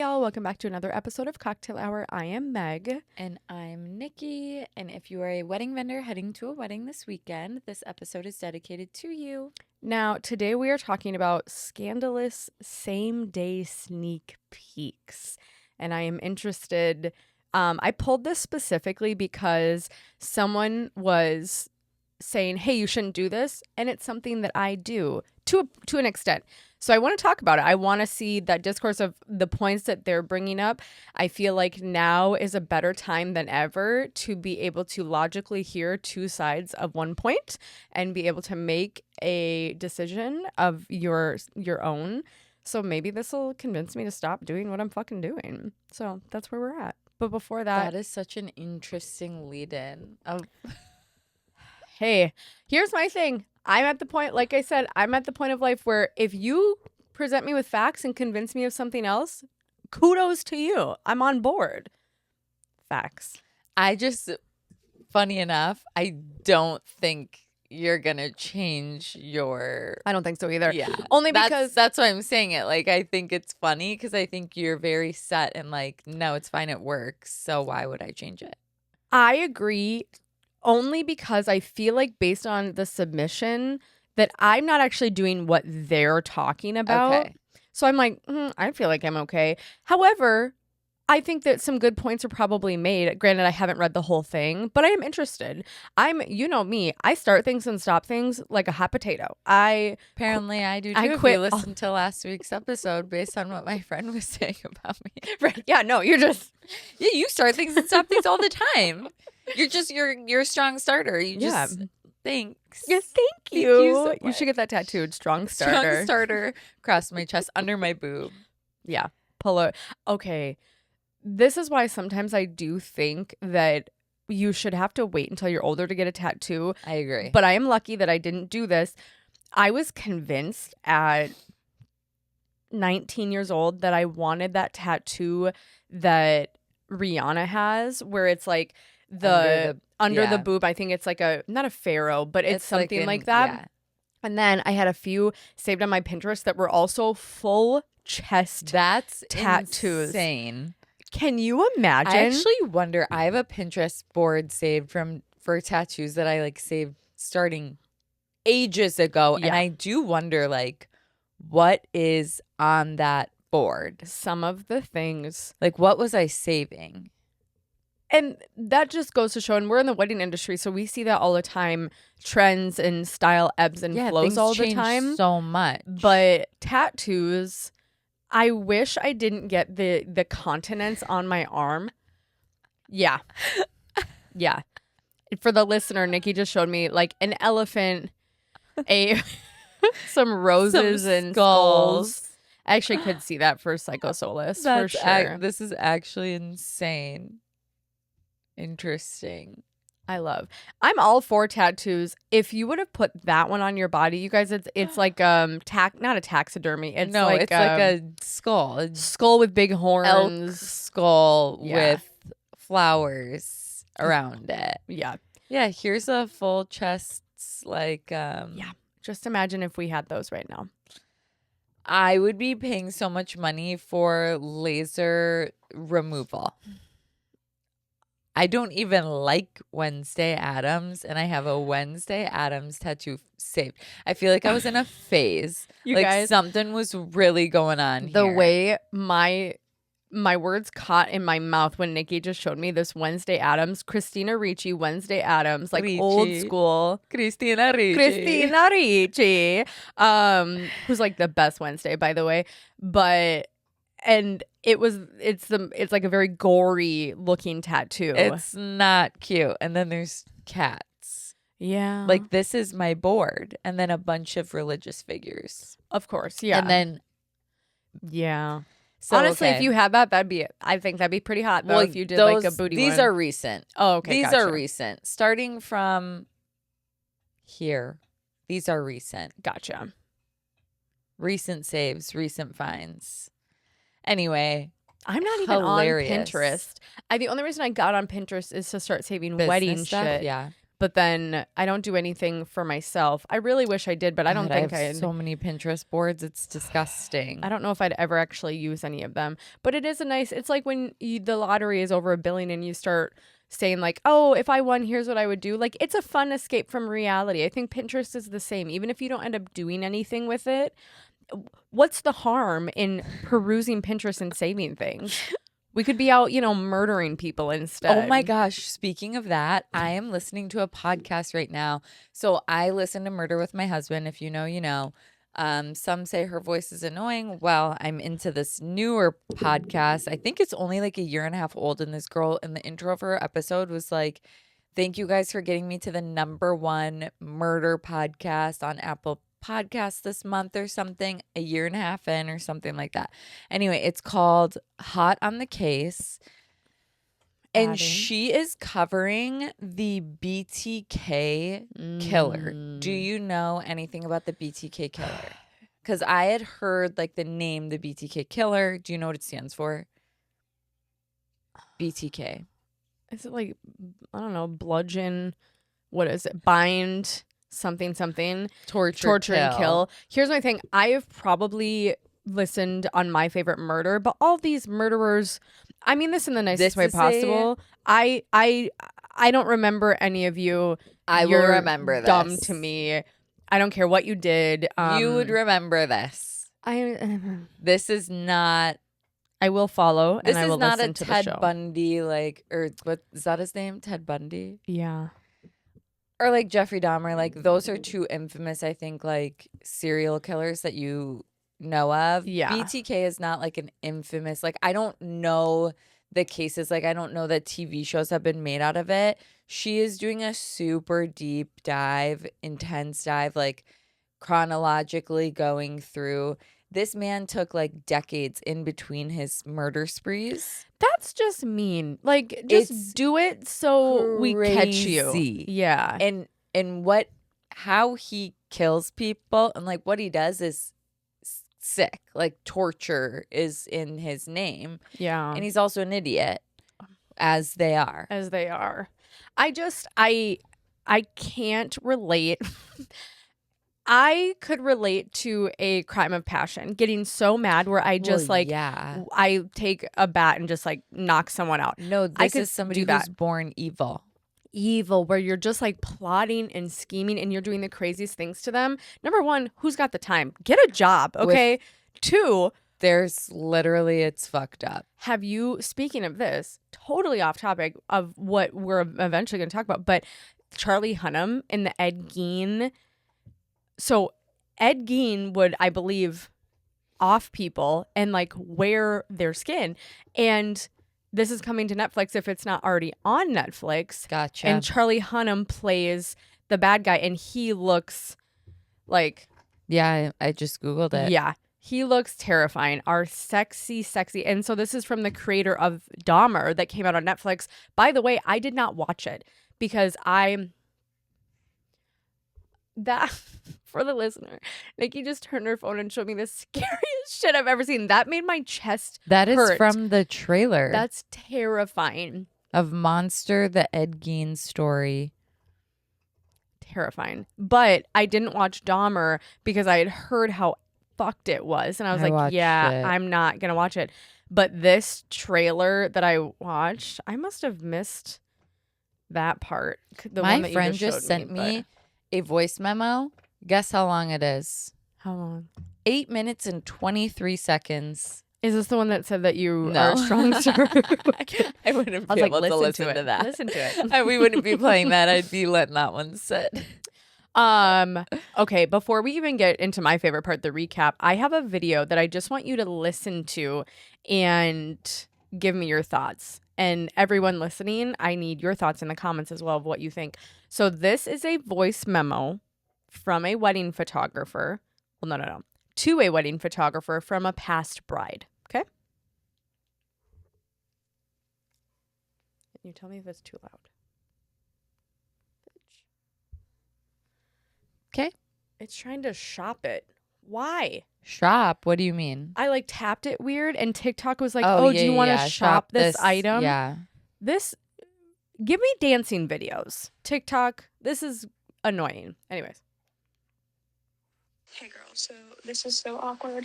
Y'all, welcome back to another episode of Cocktail Hour. I am Meg. And I'm Nikki. And if you are a wedding vendor heading to a wedding this weekend, this episode is dedicated to you. Now, today we are talking about scandalous same-day sneak peeks. And I am interested. I pulled this specifically because someone was saying, hey, you shouldn't do this. And it's something that I do to an extent. So I want to talk about it. I want to see that discourse of the points that they're bringing up. I feel like now is a better time than ever to be able to logically hear two sides of one point and be able to make a decision of your own. So maybe this will convince me to stop doing what I'm fucking doing. So that's where we're at. But before That is such an interesting lead-in. Hey, here's my thing. I'm at the point, like I said, I'm at the point of life where if you present me with facts and convince me of something else, kudos to you. I'm on board. Facts. Funny enough, I don't think you're going to change your... I don't think so either. Yeah. Only because... That's why I'm saying it. Like, I think it's funny because I think you're very set and like, no, it's fine. It works. So why would I change it? I agree. Only because I feel like based on the submission that I'm not actually doing what they're talking about. Okay. So I'm like, I feel like I'm okay. However, I think that some good points are probably made. Granted, I haven't read the whole thing, but I am interested. You know me, I start things and stop things like a hot potato. Apparently I do too. I quit. If you listen to last week's episode based on what my friend was saying about me. Right. Yeah, no, you're just... Yeah, you start things and stop things all the time. You're a strong starter. You just thanks. Yes, thank you. Thank you so much. You should get that tattooed. Strong starter. Strong starter across my chest, under my boob. Yeah. Okay. This is why sometimes I do think that you should have to wait until you're older to get a tattoo. I agree. But I am lucky that I didn't do this. I was convinced at 19 years old that I wanted that tattoo that Rihanna has, where it's like under the boob. I think it's like not a pharaoh, but it's something like that. Yeah. And then I had a few saved on my Pinterest that were also full chest tattoos. Insane. Can you imagine? I actually wonder. I have a Pinterest board saved for tattoos that I like saved starting ages ago, and I do wonder like what is on that board. Some of the things, like what was I saving? And that just goes to show, and we're in the wedding industry, so we see that all the time. Trends and style ebbs and flows all the time. So much. But tattoos, I wish I didn't get the continents on my arm. Yeah. Yeah. For the listener, Nikki just showed me like an elephant, some roses and skulls. I actually could see that for Psycho Solace for sure. This is actually insane. Interesting. I'm all for tattoos. If you would have put that one on your body, you guys, it's like not a taxidermy. It's like a skull. A skull with big horns. Elk skull with flowers around it. Yeah. Yeah, here's a full chest like Just imagine if we had those right now. I would be paying so much money for laser removal. I don't even like Wednesday Addams, and I have a Wednesday Addams tattoo saved. I feel like I was in a phase. Guys, something was really going on the here. Way my words caught in my mouth when Nikki just showed me this Wednesday Addams, Christina Ricci, Wednesday Addams, like old school. Christina Ricci. Who's like the best Wednesday, by the way. It's like a very gory looking tattoo. It's not cute. And then there's cats. Yeah. Like this is my board. And then a bunch of religious figures. Of course. Yeah. And then. Yeah. So, honestly, if you had that, I think that'd be pretty hot though. If you did like a booty These one. are recent. Oh, okay. These are recent. Starting from here. These are recent. Gotcha. Recent saves, recent finds. Anyway, I'm not even on Pinterest. The only reason I got on Pinterest is to start saving business wedding stuff, shit. Yeah. but then I don't do anything for myself. I really wish I did, but I don't think I have so many Pinterest boards. It's disgusting. I don't know if I'd ever actually use any of them, but it is it's like when the lottery is over $1 billion and you start saying like, oh, if I won, here's what I would do. Like, it's a fun escape from reality. I think Pinterest is the same. Even if you don't end up doing anything with it, what's the harm in perusing Pinterest and saving things? We could be out, murdering people instead. Oh my gosh. Speaking of that, I am listening to a podcast right now. So I listen to Murder with My Husband. If you know, you know. Some say her voice is annoying. Well, I'm into this newer podcast. I think it's only like a year and a half old. And this girl in the intro of her episode was like, thank you guys for getting me to the #1 murder podcast on Apple Podcasts this month or something, a year and a half in or something like that. Anyway, it's called Hot on the Case. And she is covering the BTK killer. Do you know anything about the BTK killer? Because I had heard like the name, the BTK killer. Do you know what it stands for? BTK. Is it like, I don't know, bludgeon? What is it? Bind something. Torture and kill. Here's my thing. I have probably listened on My Favorite Murder, but all these murderers, I mean this in the nicest way possible. I don't remember any of you. I will remember this. Dumb to me. I don't care what you did. You would remember this. This is not. I will follow. This and I will is not listen a to Ted the show. Bundy, like, or what is that his name? Ted Bundy? Yeah. Or like Jeffrey Dahmer. Like, those are two infamous, I think, like serial killers that you know of. Yeah. BTK is not like an infamous, like, I don't know the cases. Like, I don't know that TV shows have been made out of it. She is doing a super deep dive, intense dive, like chronologically going through. This man took like decades in between his murder sprees. That's just mean. Like, just do it so we catch you. Yeah. And how he kills people and like what he does is sick. Like, torture is in his name. Yeah. And he's also an idiot, as they are. I can't relate. I could relate to a crime of passion, getting so mad where I just I take a bat and just like knock someone out. No, this is somebody who's born evil. Where you're just like plotting and scheming and you're doing the craziest things to them. Number one, who's got the time? Get a job, okay? Two, there's literally, it's fucked up. Have you, speaking of this, totally off topic of what we're eventually going to talk about, but Charlie Hunnam and the Ed Gein. So Ed Gein would, I believe, off people and like wear their skin. And this is coming to Netflix if it's not already on Netflix. Gotcha. And Charlie Hunnam plays the bad guy and he looks like... Yeah, I just Googled it. Yeah. He looks terrifying. Our sexy. And so this is from the creator of Dahmer that came out on Netflix. By the way, I did not watch it because for the listener, Nikki just turned her phone and showed me the scariest shit I've ever seen. That made my chest That is hurt. from the trailer. That's terrifying. Of Monster, the Ed Gein story. Terrifying. But I didn't watch Dahmer because I had heard how fucked it was. And I was I'm not going to watch it. But this trailer that I watched, I must have missed that part. My friend just sent me a voice memo. Guess how long it is? How long? 8 minutes and 23 seconds. Is this the one that said that you are a strong star? I wouldn't be able to listen to that. Listen to it. We wouldn't be playing that. I'd be letting that one sit. Okay, before we even get into my favorite part, the recap, I have a video that I just want you to listen to and give me your thoughts. And everyone listening, I need your thoughts in the comments as well of what you think. So this is a voice memo from a wedding photographer. Well, no. To a wedding photographer from a past bride. Okay? You tell me if it's too loud. Okay. It's trying to shop it. Why? Shop? What do you mean? I like tapped it weird and TikTok was like, do you want to shop this item? Yeah. Give me dancing videos. TikTok, annoying. Anyways. Hey girl, so this is so awkward,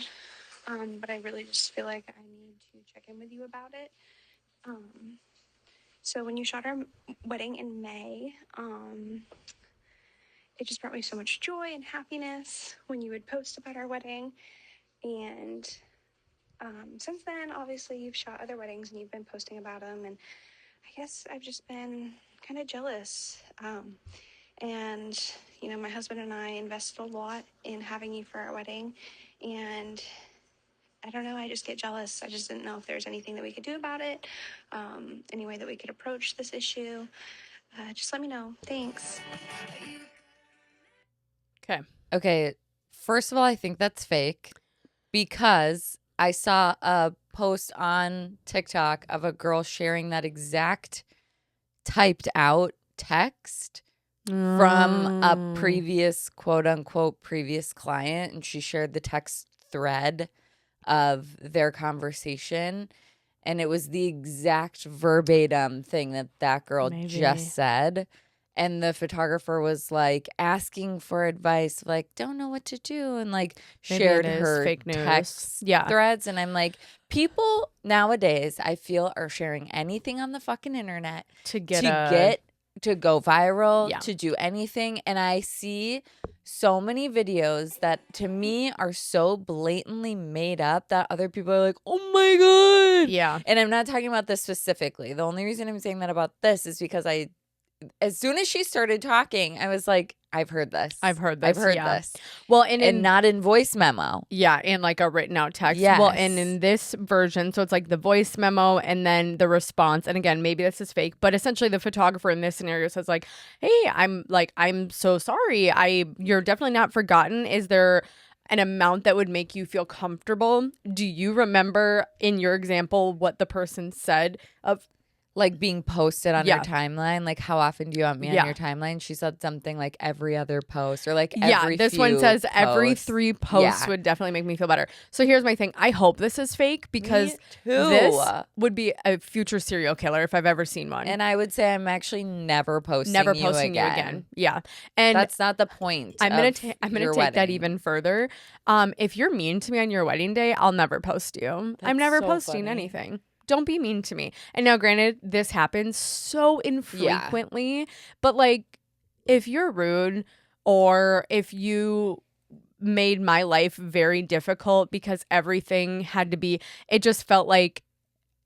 but I really just feel like I need to check in with you about it. So when you shot our wedding in May, it just brought me so much joy and happiness when you would post about our wedding. And since then, obviously, you've shot other weddings and you've been posting about them. And I guess I've just been kind of jealous. And, you know, my husband and I invested a lot in having you for our wedding. And I don't know, I just get jealous. I just didn't know if there's anything that we could do about it, any way that we could approach this issue. Just let me know. Thanks. Okay. First of all, I think that's fake because I saw a post on TikTok of a girl sharing that exact typed out text from a previous, quote unquote, previous client. And she shared the text thread of their conversation. And it was the exact verbatim thing that girl just said. And the photographer was like asking for advice, like, don't know what to do. And like shared her fake news. text threads. And I'm like, people nowadays, I feel, are sharing anything on the fucking internet to go viral, to do anything. And I see so many videos that to me are so blatantly made up that other people are like, oh my God. Yeah. And I'm not talking about this specifically. The only reason I'm saying that about this is because as soon as she started talking, I was like, I've heard this. I've heard this. Well, and not in voice memo. Yeah, in like a written out text. Yes. Well, and in this version, so it's like the voice memo and then the response. And again, maybe this is fake, but essentially the photographer in this scenario says like, hey, I'm so sorry. You're definitely not forgotten. Is there an amount that would make you feel comfortable? Do you remember in your example what the person said of like being posted on her timeline? Like, how often do you want me on your timeline? She said something like every other post or like every this few one says posts. every 3 posts would definitely make me feel better. So here's my thing. I hope this is fake because this would be a future serial killer if I've ever seen one. And I would say I'm actually never posting you again. Yeah. And that's not the point. I'm going to take that even further. If you're mean to me on your wedding day, I'll never post you. I'm never posting anything. Don't be mean to me. And now, granted, this happens so infrequently, but like if you're rude or if you made my life very difficult because everything had to be, it just felt like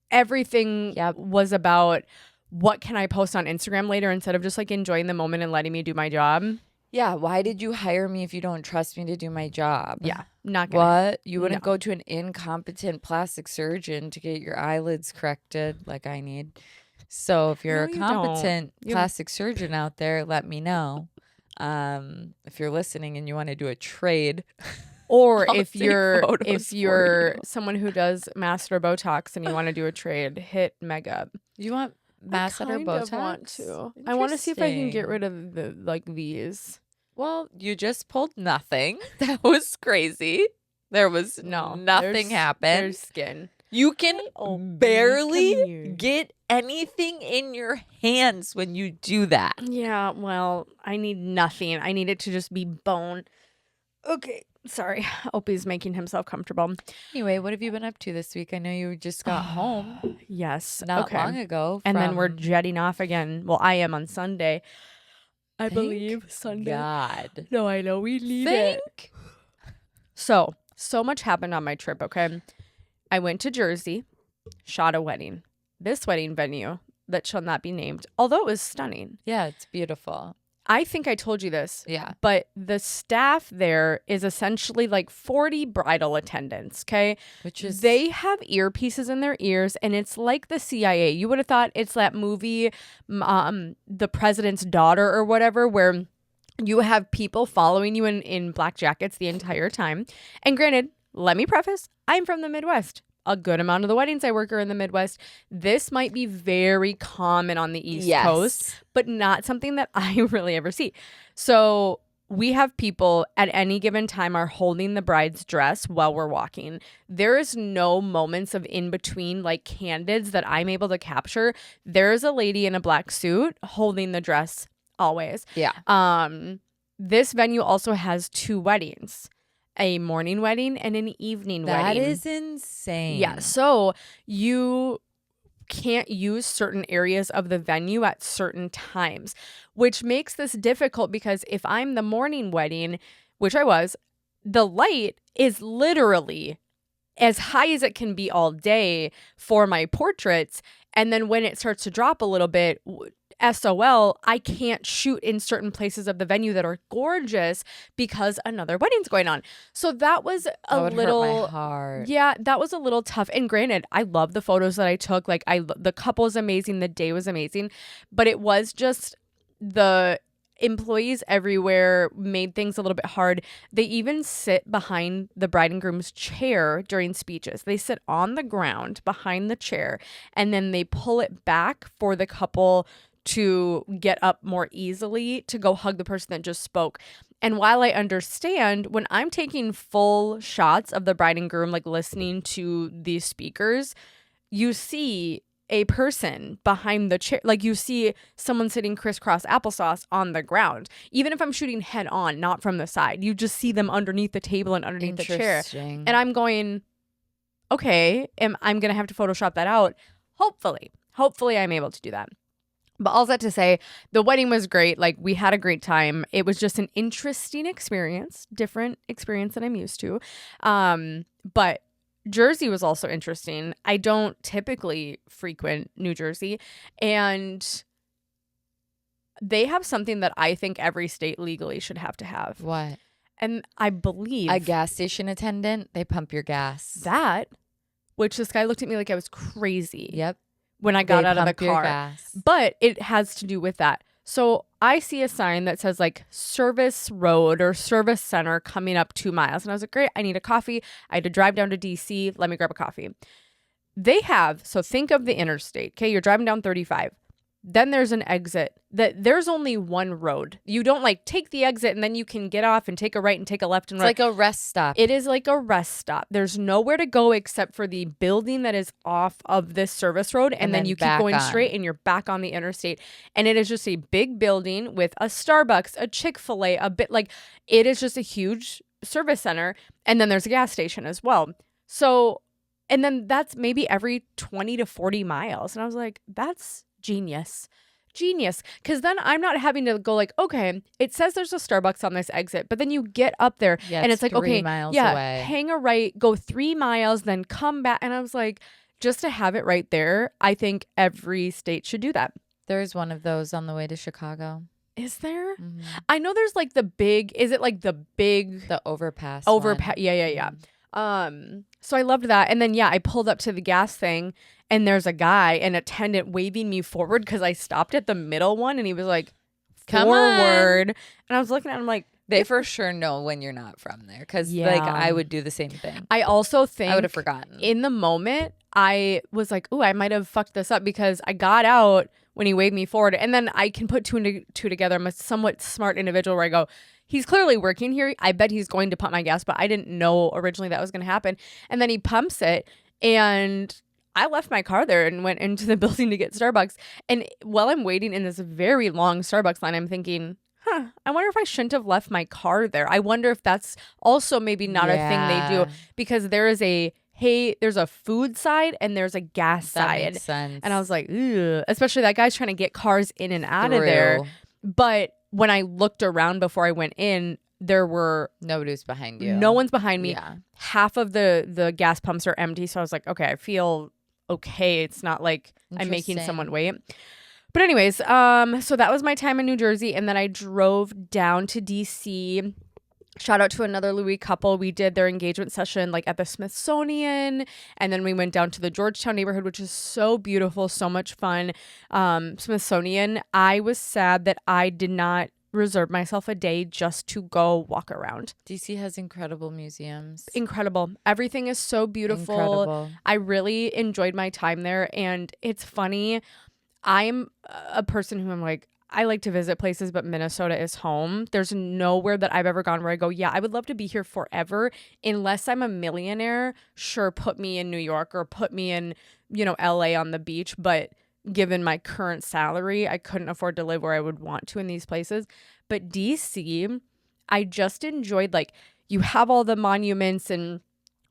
everything was about what can I post on Instagram later instead of just like enjoying the moment and letting me do my job. Yeah, why did you hire me if you don't trust me to do my job? Yeah, not gonna. What? You wouldn't go to an incompetent plastic surgeon to get your eyelids corrected like I need. So if you're a competent plastic surgeon out there, let me know. If you're listening and you want to do a trade. Or if you're someone who does master Botox and you want to do a trade, hit Meg up. You want master Botox? I want to. I want to see if I can get rid of these. Well, you just pulled nothing. That was crazy. There was nothing happened. There's skin. You can barely get anything in your hands when you do that. Yeah, well, I need nothing. I need it to just be bone. Okay, sorry. Opie's making himself comfortable. Anyway, what have you been up to this week? I know you just got home. Yes. Not long ago. And then we're jetting off again. Well, I am on Sunday. I believe Sunday. God. No, I know we need it. So much happened on my trip, okay? I went to Jersey, shot a wedding. This wedding venue that shall not be named, although it was stunning. Yeah, it's beautiful. I think I told you this. Yeah. But the staff there is essentially like 40 bridal attendants, okay? They have earpieces in their ears, and it's like the CIA. You would have thought it's that movie, The President's Daughter or whatever, where you have people following you in black jackets the entire time. And granted, let me preface, I'm from the Midwest. A good amount of the weddings I work are in the Midwest. This might be very common on the East Coast, but not something that I really ever see. So we have people at any given time are holding the bride's dress while we're walking. There is no moments of in between like candids that I'm able to capture. There is a lady in a black suit holding the dress always. Yeah. This venue also has 2 weddings, a morning wedding and an evening wedding. That is insane. Yeah. So you can't use certain areas of the venue at certain times, which makes this difficult because if I'm the morning wedding, which I was, the light is literally as high as it can be all day for my portraits. And then when it starts to drop a little bit, SOL, I can't shoot in certain places of the venue that are gorgeous because another wedding's going on. So that was That would little hurt my heart. Yeah, that was a little tough. And granted, I love the photos that I took. Like the couple was amazing, the day was amazing, but it was just the employees everywhere made things a little bit hard. They even sit behind the bride and groom's chair during speeches. They sit on the ground behind the chair, and then they pull it back for the couple to get up more easily to go hug the person that just spoke. And while I understand, when I'm taking full shots of the bride and groom, like listening to these speakers, you see a person behind the chair. Like you see someone sitting crisscross applesauce on the ground. Even if I'm shooting head on, not from the side, you just see them underneath the table and underneath the chair. And I'm going, okay, I'm going to have to Photoshop that out. Hopefully I'm able to do that. But all that to say, the wedding was great. Like, we had a great time. It was just an interesting experience, different experience than I'm used to. But Jersey was also interesting. I don't typically frequent New Jersey, and they have something that I think every state legally should have to have. What? And I believe A gas station attendant, they pump your gas. that, which this guy looked at me like I was crazy. Yep. When I got They out of the pump your car. gas. But it has to do with that. So I see a sign that says like service road or service center coming up 2 miles. And I was like, great, I need a coffee. I had to drive down to DC. Let me grab a coffee. They have, so think of the interstate. Okay, you're driving down 35. Then there's an exit that there's only one road. You don't like take the exit and then you can get off and take a right and take a left and It's right. like a rest stop. It is like a rest stop. There's nowhere to go except for the building that is off of this service road. And then you keep going straight and you're back on the interstate. And it is just a big building with a Starbucks, a Chick-fil-A, a bit like it is just a huge service center. And then there's a gas station as well. So, and then that's maybe every 20 to 40 miles. And I was like, that's genius. Because then I'm not having to go like, okay, it says there's a Starbucks on this exit, but then you get up there and it's like, 3 okay, miles yeah, away. hang a right, go 3 miles, then come back. And I was like, just to have it right there, I think every state should do that. There's one of those on the way to Chicago. Is there? Mhm. I know there's like the big, is it like the big The overpass. overpass? one. Yeah. So I loved that. And then, yeah, I pulled up to the gas thing and there's a guy, an attendant waving me forward because I stopped at the middle one and he was like, Come forward. And I was looking at him like, They for sure know when you're not from there because Yeah. like I would do the same thing. I also think I would have forgotten. in the moment, I was like, ooh, I might have fucked this up because I got out when he waved me forward. And then I can put two and two together. I'm a somewhat smart individual where I go, he's clearly working here. I bet he's going to pump my gas, but I didn't know originally that was going to happen. And then he pumps it and I left my car there and went into the building to get Starbucks. And while I'm waiting in this very long Starbucks line, I'm thinking, I wonder if I shouldn't have left my car there. I wonder if that's also maybe not a thing they do because there is there's a food side and there's a gas That side. makes sense. And I was like, ugh. Especially that guy's trying to get cars in and out of there. But when I looked around before I went in, there were Nobody's behind you. no one's behind me. Yeah. Half of the gas pumps are empty. So I was like, okay, I feel okay. It's not like I'm making someone wait. But anyways, so that was my time in New Jersey. And then I drove down to DC. Shout out to another Louis couple. We did their engagement session like at the Smithsonian. And then we went down to the Georgetown neighborhood, which is so beautiful, so much fun. Smithsonian, I was sad that I did not reserve myself a day just to go walk around. DC has incredible museums. Incredible. Everything is so beautiful. Incredible. I really enjoyed my time there. And it's funny. I'm a person who I'm like, I like to visit places, but Minnesota is home. There's nowhere that I've ever gone where I go, yeah, I would love to be here forever. Unless I'm a millionaire, sure, put me in New York or put me in, LA on the beach. But given my current salary, I couldn't afford to live where I would want to in these places. But DC, I just enjoyed, like, you have all the monuments and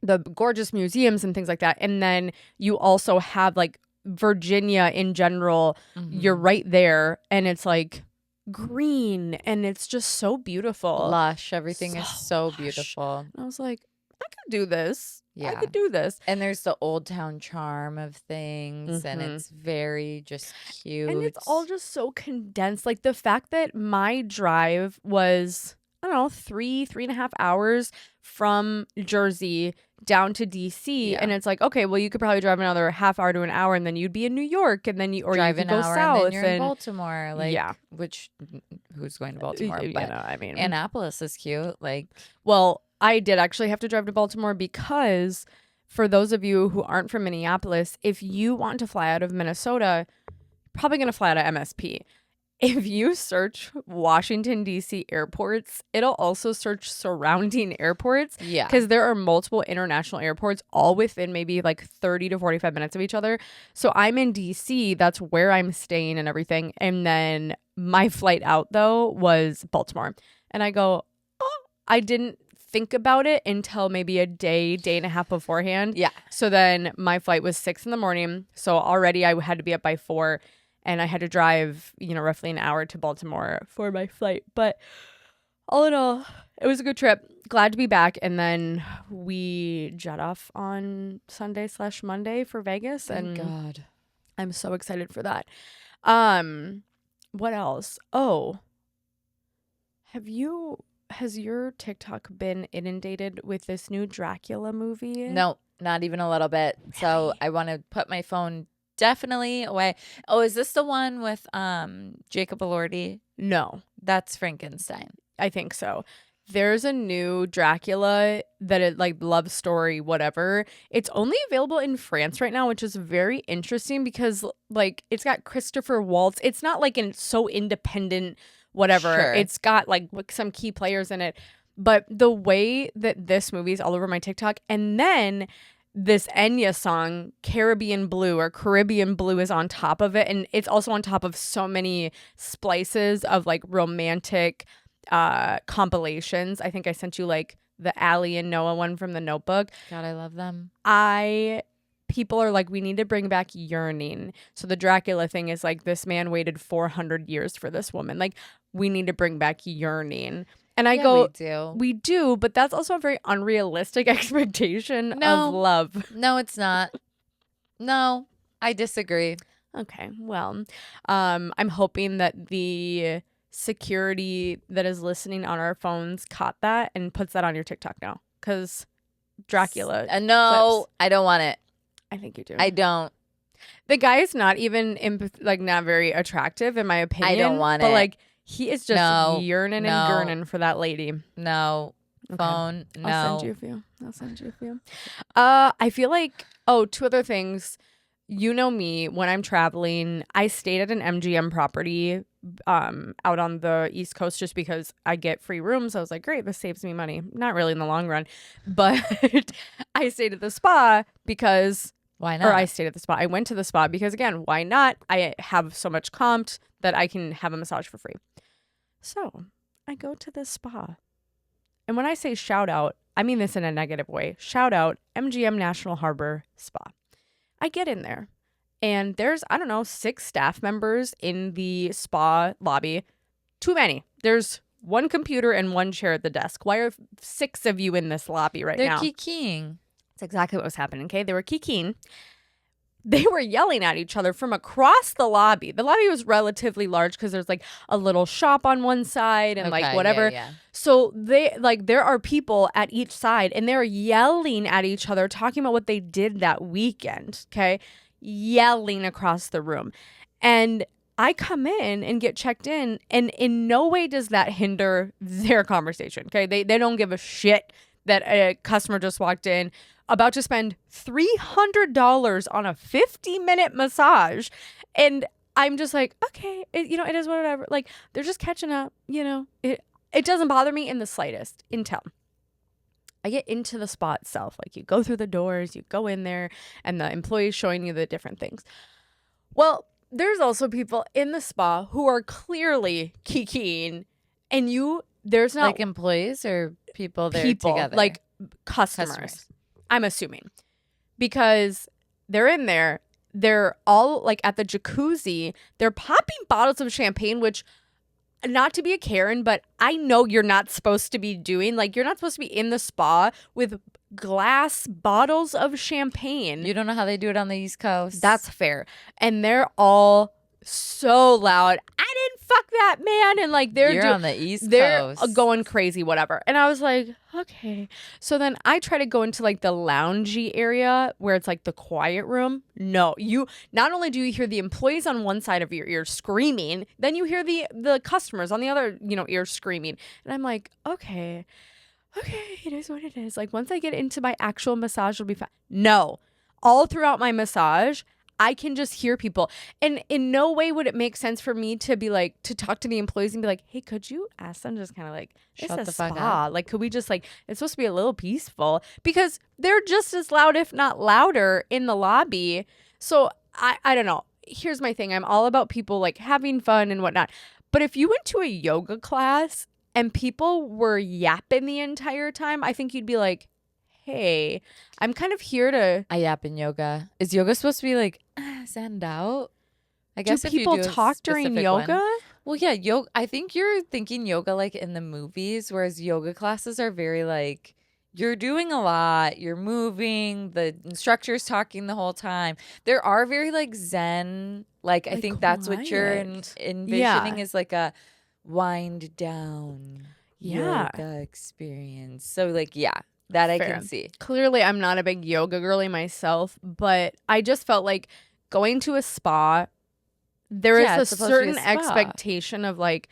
the gorgeous museums and things like that. And then you also have like Virginia in general. You're right there. And it's like green and it's just so beautiful. Lush. Everything is so lush. beautiful. And I was like, I could do this. Yeah. I could do this. And there's the old town charm of things, and it's very just cute. And it's all just so condensed. Like the fact that my drive was, I don't know, 3.5 hours from Jersey down to DC. And it's like, okay, well, you could probably drive another half hour to an hour and then you'd be in New York, and then you could go south. And then you're in Baltimore. Like, which, who's going to Baltimore? But I mean, Annapolis is cute. Like, well, I did actually have to drive to Baltimore because for those of you who aren't from Minneapolis, if you want to fly out of Minnesota, probably going to fly out of MSP. If you search Washington, D.C. airports, it'll also search surrounding airports. Yeah. Because there are multiple international airports all within maybe like 30 to 45 minutes of each other. So I'm in D.C. That's where I'm staying and everything. And then my flight out, though, was Baltimore. And I go, oh, I didn't think about it until maybe a day and a half beforehand. Yeah. So then my flight was 6 a.m. So already I had to be up by 4. And I had to drive, roughly an hour to Baltimore for my flight. But all in all, it was a good trip. Glad to be back. And then we jet off on Sunday/Monday for Vegas. Thank and God. I'm so excited for that. What else? Oh, has your TikTok been inundated with this new Dracula movie? No, not even a little bit. Really? So I want to put my phone definitely away. Oh, is this the one with Jacob Elordi? No. That's Frankenstein. I think so. There's a new Dracula that is like love story, whatever. It's only available in France right now, which is very interesting because like it's got Christopher Waltz. It's not like so independent, whatever. Sure. It's got like some key players in it. But the way that this movie is all over my TikTok, and then this Enya song, Caribbean Blue, is on top of it. And it's also on top of so many splices of like romantic compilations. I think I sent you like the Allie and Noah one from The Notebook. God, I love them. People are like, we need to bring back yearning. So the Dracula thing is like, this man waited 400 years for this woman. Like, we need to bring back yearning. And I go, we do, but that's also a very unrealistic expectation of love. No, it's not. No, I disagree. Okay, well, I'm hoping that the security that is listening on our phones caught that and puts that on your TikTok now. Because Dracula. No, clips. I don't want it. I think you do. I don't. The guy is not even, not very attractive, in my opinion. I don't want it. But, like, he is just yearning and gurning for that lady. No. Okay. Phone. No. I'll send you a few. I feel like, two other things. You know me, when I'm traveling, I stayed at an MGM property out on the East Coast just because I get free rooms. I was like, great, this saves me money. Not really in the long run. But I stayed at the spa because... Why not? Or I stayed at the spa. I went to the spa because, again, why not? I have so much comped that I can have a massage for free. So I go to the spa. And when I say shout out, I mean this in a negative way. Shout out MGM National Harbor Spa. I get in there and there's, 6 staff members in the spa lobby. Too many. There's one computer and one chair at the desk. Why are 6 of you in this lobby right now? They're kikiing. That's exactly what was happening, okay? They were kikiing. They were yelling at each other from across the lobby. The lobby was relatively large because there's like a little shop on one side and like whatever. Yeah. So there are people at each side and they're yelling at each other, talking about what they did that weekend, okay? Yelling across the room. And I come in and get checked in, and in no way does that hinder their conversation, okay? They don't give a shit that a customer just walked in about to spend $300 on a 50-minute massage. And I'm just like, okay, it is whatever. Like, they're just catching up, It doesn't bother me in the slightest until I get into the spa itself. Like, you go through the doors, you go in there, and the employee's showing you the different things. Well, there's also people in the spa who are clearly kikiing, and there's not Like employees or people there people, together? like customers. I'm assuming. Because they're in there, they're all like at the jacuzzi, they're popping bottles of champagne, which, not to be a Karen, but I know you're not supposed to be doing. Like, you're not supposed to be in the spa with glass bottles of champagne. You don't know how they do it on the East Coast. That's fair. And they're all so loud. I didn't fuck that man. And like You're on the East they're Coast. going crazy, whatever. And I was like, okay. So then I try to go into like the loungy area where it's like the quiet room. No, you not only do you hear the employees on one side of your ear screaming, then you hear the customers on the other, ear screaming. And I'm like, okay, it is what it is. Like, once I get into my actual massage, it'll be fine. No, all throughout my massage, I can just hear people. And in no way would it make sense for me to be like, to talk to the employees and be like, hey, could you ask them just kind of like, it's Shut a the fuck spa. Like, could we just like, it's supposed to be a little peaceful, because they're just as loud, if not louder, in the lobby. So I don't know. Here's my thing. I'm all about people like having fun and whatnot. But if you went to a yoga class and people were yapping the entire time, I think you'd be like, hey, I'm kind of here to... I yap in yoga. Is yoga supposed to be like, zen out? I guess do if you people do a talk during specific yoga? one. Well, yeah, yoga. I think you're thinking yoga like in the movies, whereas yoga classes are very like, you're doing a lot, you're moving, the instructor's talking the whole time. There are very like zen, like I think that's what you're envisioning is like a wind down yoga experience. So like, yeah. That I Fair. can see. Clearly, I'm not a big yoga girly myself, but I just felt like going to a spa, there is it's a supposed to be a certain spa. expectation of like,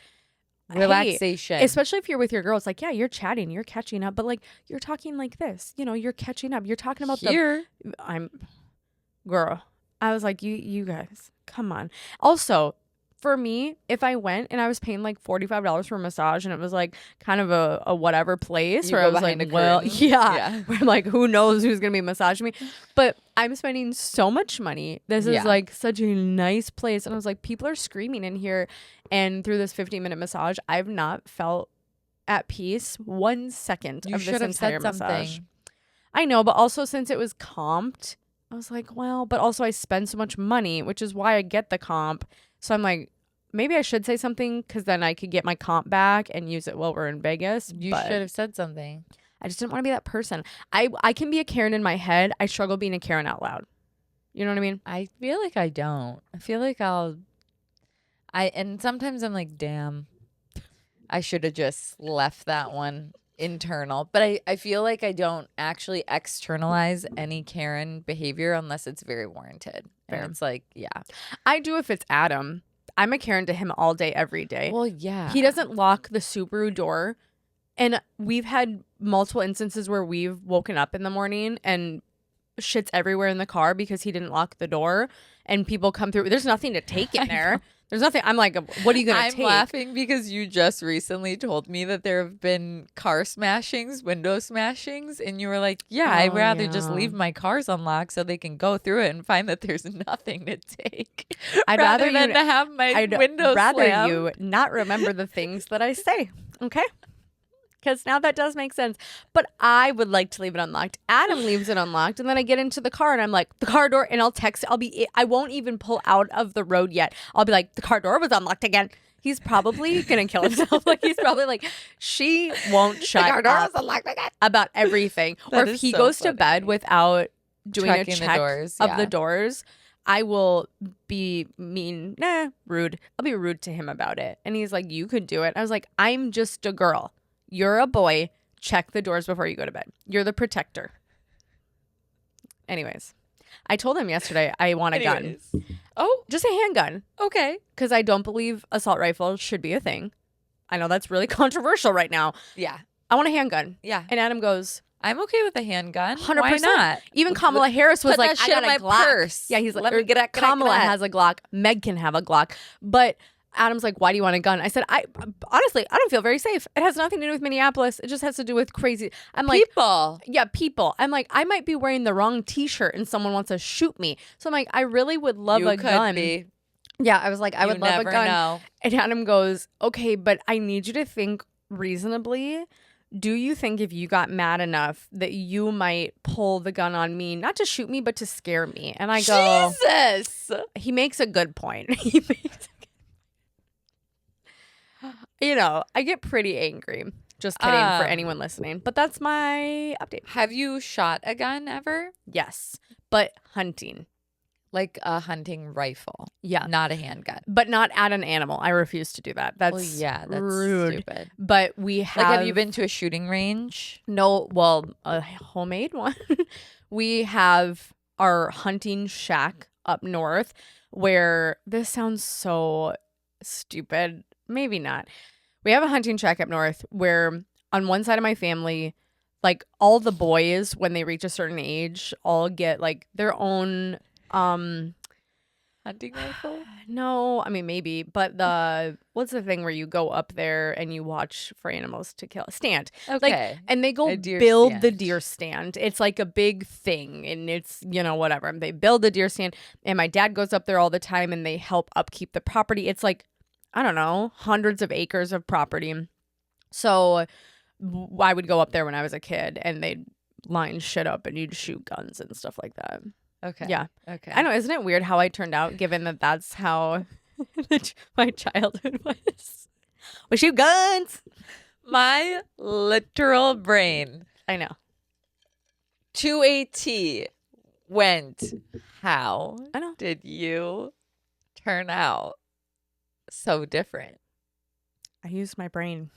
Relaxation. hey, especially if you're with your girls. Like, yeah, you're chatting, you're catching up, but like, you're talking like this. You're catching up. You're talking about girl. I was like, you guys, come on. Also, for me, if I went and I was paying like $45 for a massage and it was like kind of a whatever place where I was like, well, yeah, where I'm like, who knows who's going to be massaging me? But I'm spending so much money. This is like such a nice place. And I was like, people are screaming in here. And through this 15-minute massage, I've not felt at peace 1 second of this entire massage. I know, but also since it was comped, I was like, well, but also I spend so much money, which is why I get the comp. So I'm like, maybe I should say something because then I could get my comp back and use it while we're in Vegas. You should have said something. I just didn't want to be that person. I can be a Karen in my head. I struggle being a Karen out loud. You know what I mean? I feel like I don't. I feel like and sometimes I'm like, damn, I should have just left that one internal. But I feel like I don't actually externalize any Karen behavior unless it's very warranted. Fair. And it's like, yeah. I do if it's Adam. I'm a Karen to him all day, every day. Well, yeah. He doesn't lock the Subaru door. And we've had multiple instances where we've woken up in the morning and shit's everywhere in the car because he didn't lock the door. And people come through. There's nothing to take in there. There's nothing. I'm like, what are you going to take? I'm laughing because you just recently told me that there have been car smashings, window smashings. And you were like, yeah, I'd rather just leave my cars unlocked so they can go through it and find that there's nothing to take. I'd rather than to have my window rather slammed. you not remember the things that I say. Okay? Because now that does make sense. But I would like to leave it unlocked. Adam leaves it unlocked. And then I get into the car and I'm like, the car door. And I'll text. I won't even pull out of the road yet. I'll be like, the car door was unlocked again. He's probably going to kill himself. Like, he's probably like, she won't shut up about everything. Or if he goes to bed without doing a check of the doors, I will be rude. I'll be rude to him about it. And he's like, you could do it. I was like, I'm just a girl. You're a boy. Check the doors before you go to bed. You're the protector. Anyways, I told him yesterday I want a gun. Oh, just a handgun. Okay. Because I don't believe assault rifles should be a thing. I know that's really controversial right now. Yeah. I want a handgun. Yeah. And Adam goes, I'm okay with a handgun. 100%. Why not? Even Kamala Harris was like, I got a Glock. Purse. Yeah, he's like, let me get a Kamala has a Glock. Meg can have a Glock. But Adam's like, why do you want a gun? I said, honestly, I don't feel very safe. It has nothing to do with Minneapolis. It just has to do with crazy. I'm like, people. Yeah, people. I'm like, I might be wearing the wrong t-shirt and someone wants to shoot me. So I'm like, I really would love a gun. Yeah, I was like, I would love a never gun. know. And Adam goes, okay, but I need you to think reasonably. Do you think if you got mad enough that you might pull the gun on me, not to shoot me, but to scare me? And I go, Jesus. he makes a good point. He makes you know, I get pretty angry. Just kidding for anyone listening. But that's my update. Have you shot a gun ever? Yes, but hunting. Like a hunting rifle. Yeah. Not a handgun. But not at an animal. I refuse to do that. That's that's rude. stupid. But we have... Like, have you been to a shooting range? No, well, a homemade one. We have our hunting shack up north where... This sounds so stupid. Maybe not. We have a hunting shack up north where on one side of my family, like all the boys, when they reach a certain age, all get like their own... Hunting rifle? No, I mean maybe, but what's the thing where you go up there and you watch for animals to kill? Stand. Okay. Like, and they go A deer build the stand. deer stand. It's like a big thing, and it's, you know, whatever. They build the deer stand, and my dad goes up there all the time, and they help upkeep the property. It's like, I don't know, hundreds of acres of property. So I would go up there when I was a kid, and they'd line shit up, and you'd shoot guns and stuff like that. Okay. Yeah. Okay. I know. Isn't it weird how I turned out, given that that's how my childhood was? We shoot guns. My literal brain I know. to a T went, how I know. did you turn out so different? I used my brain.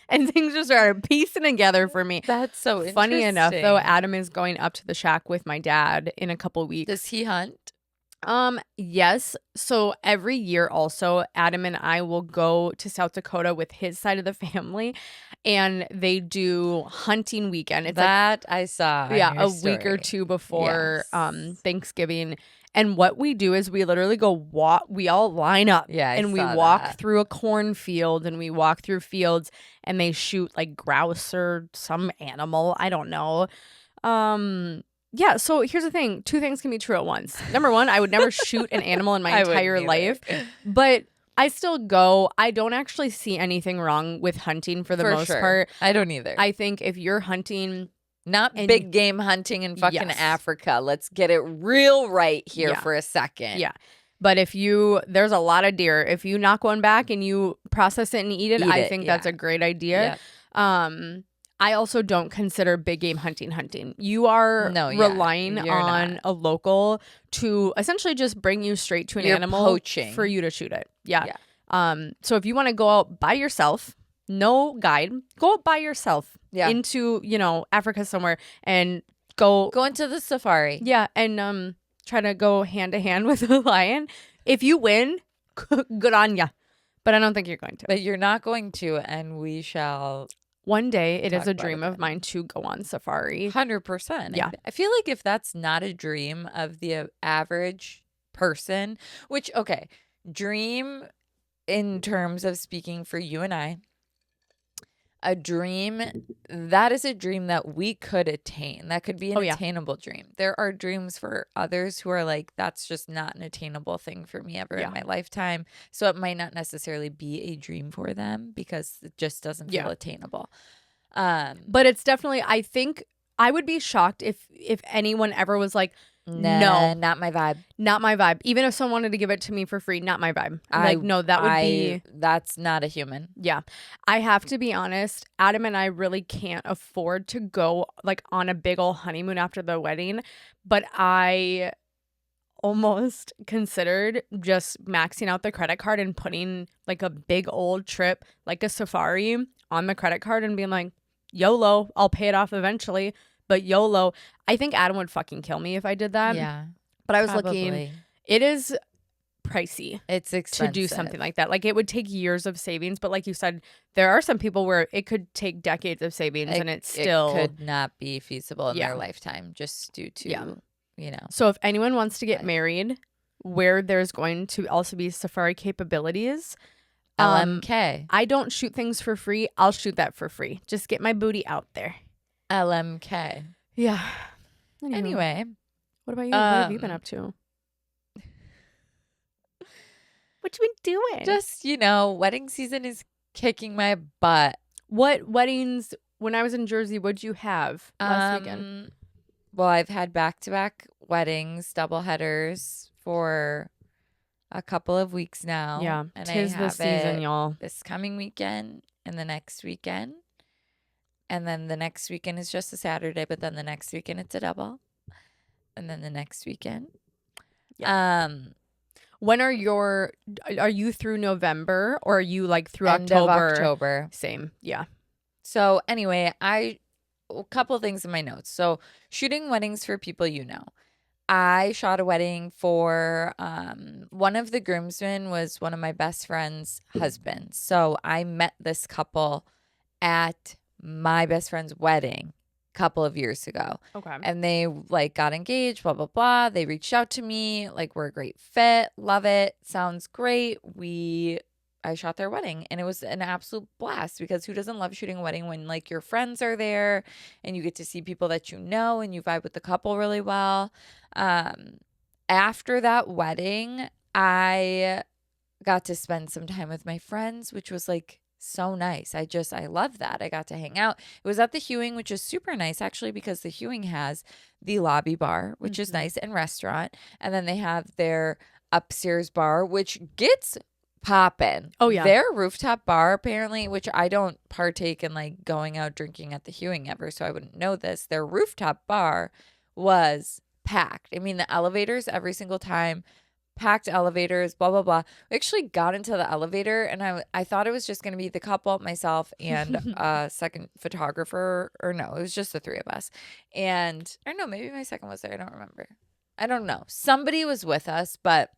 And things just started piecing together for me. That's so interesting. Funny enough, though, Adam is going up to the shack with my dad in a couple weeks. Does he hunt? Yes. So every year also, Adam and I will go to South Dakota with his side of the family, and they do hunting weekend. It's that I saw. like, yeah, on your a week or story. two before Yes. Thanksgiving. And what we do is we literally go walk. We all line up, Yeah, I and we saw walk that. through a cornfield, and we walk through fields, and they shoot like grouse or some animal. I don't know. Yeah. So here's the thing: two things can be true at once. Number one, I would never shoot an animal in my I wouldn't entire either. life, but I still go. I don't actually see anything wrong with hunting for the most sure. part. I don't either. I think if you're hunting. Not And- big game hunting in fucking Yes. Africa. Let's get it real right here Yeah. for a second. Yeah. But there's a lot of deer. If you knock one back and you process it and eat it, Eat I it, think that's yeah. a great idea. I also don't consider big game hunting. You are relying you're on not. a local to essentially just bring you straight to an You're animal poaching. for you to shoot it. Yeah. Yeah. So if you want to go out by yourself, no guide, go out by yourself Yeah. into, Africa somewhere and go Go into the safari. yeah, and try to go hand to hand with a lion. If you win, good on ya. But I don't think you're going to. But you're not going to, and we shall One day, it talk is a about dream it of then. mine to go on safari. 100%. Yeah. I feel like if that's not a dream of the average person, which, okay, dream in terms of speaking for you and I, a dream, that is a dream that we could attain. That could be an Oh, yeah. attainable dream. There are dreams for others who are like, that's just not an attainable thing for me ever Yeah. in my lifetime. So it might not necessarily be a dream for them because it just doesn't feel Yeah. attainable. But it's definitely, I think, I would be shocked if anyone ever was like, Nah, no, not my vibe. not my vibe. Even if someone wanted to give it to me for free, not my vibe. Like, no, that would be... That's not a human. Yeah. I have to be honest, Adam and I really can't afford to go like on a big old honeymoon after the wedding, but I almost considered just maxing out the credit card and putting like a big old trip, like a safari on the credit card and being like, YOLO, I'll pay it off eventually, but YOLO. I think Adam would fucking kill me if I did that. Yeah. But I was looking, it is pricey It's expensive. to do something like that. Like it would take years of savings, but like you said, there are some people where it could take decades of savings and it's still it could not be feasible in Yeah. their lifetime just due to Yeah. So So if anyone wants to get Right. married where there's going to also be safari capabilities, LMK. I don't shoot things for free. I'll shoot that for free. Just get my booty out there. LMK. Yeah. Anyway, what about you? What have you been um, up to? What you been doing? Just, wedding season is kicking my butt. What weddings, when I was in Jersey, what'd you have last weekend? Well, I've had back-to-back weddings, double headers for a couple of weeks now. Yeah, and tis the season, y'all. This coming weekend and the next weekend. And then the next weekend is just a Saturday, but then the next weekend it's a double. And then the next weekend. Yeah. When are you through November or are you like through end October? Of October. Same. Yeah. So anyway, a couple of things in my notes. So shooting weddings for people you know. I shot a wedding for one of the groomsmen was one of my best friend's husbands. So I met this couple at my best friend's wedding a couple of years ago. Okay. And they like got engaged, blah, blah, blah. They reached out to me, like, we're a great fit. Love it. Sounds great. I shot their wedding and it was an absolute blast because who doesn't love shooting a wedding when like your friends are there and you get to see people that you know and you vibe with the couple really well. After that wedding, I got to spend some time with my friends, which was like so nice. I love that. I got to hang out. It was at the Hewing, which is super nice actually because the Hewing has the lobby bar, which is nice, and restaurant. And then they have their upstairs bar, which gets poppin'. Oh yeah. Their rooftop bar apparently, which I don't partake in like going out drinking at the Hewing ever, so I wouldn't know this. Their rooftop bar was packed. I mean, the elevators every single time, packed elevators, blah, blah, blah. We actually got into the elevator and I thought it was just going to be the couple, myself, and a second photographer. Or no, it was just the three of us. And, or no, maybe my second was there. I don't remember. I don't know. Somebody was with us, but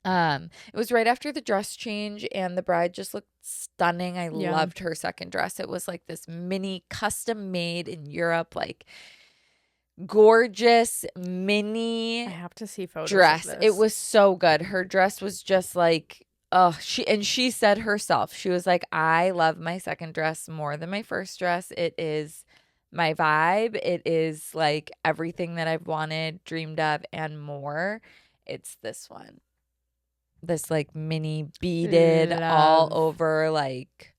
it was right after the dress change and the bride just looked stunning. I loved her second dress. It was like this mini custom made in Europe, like gorgeous mini I have to see photos dress. of this. It was so good. Her dress was just like, she said herself, she was like, I love my second dress more than my first dress. It is my vibe. It is like everything that I've wanted, dreamed of, and more. It's this one. This like mini beaded all over like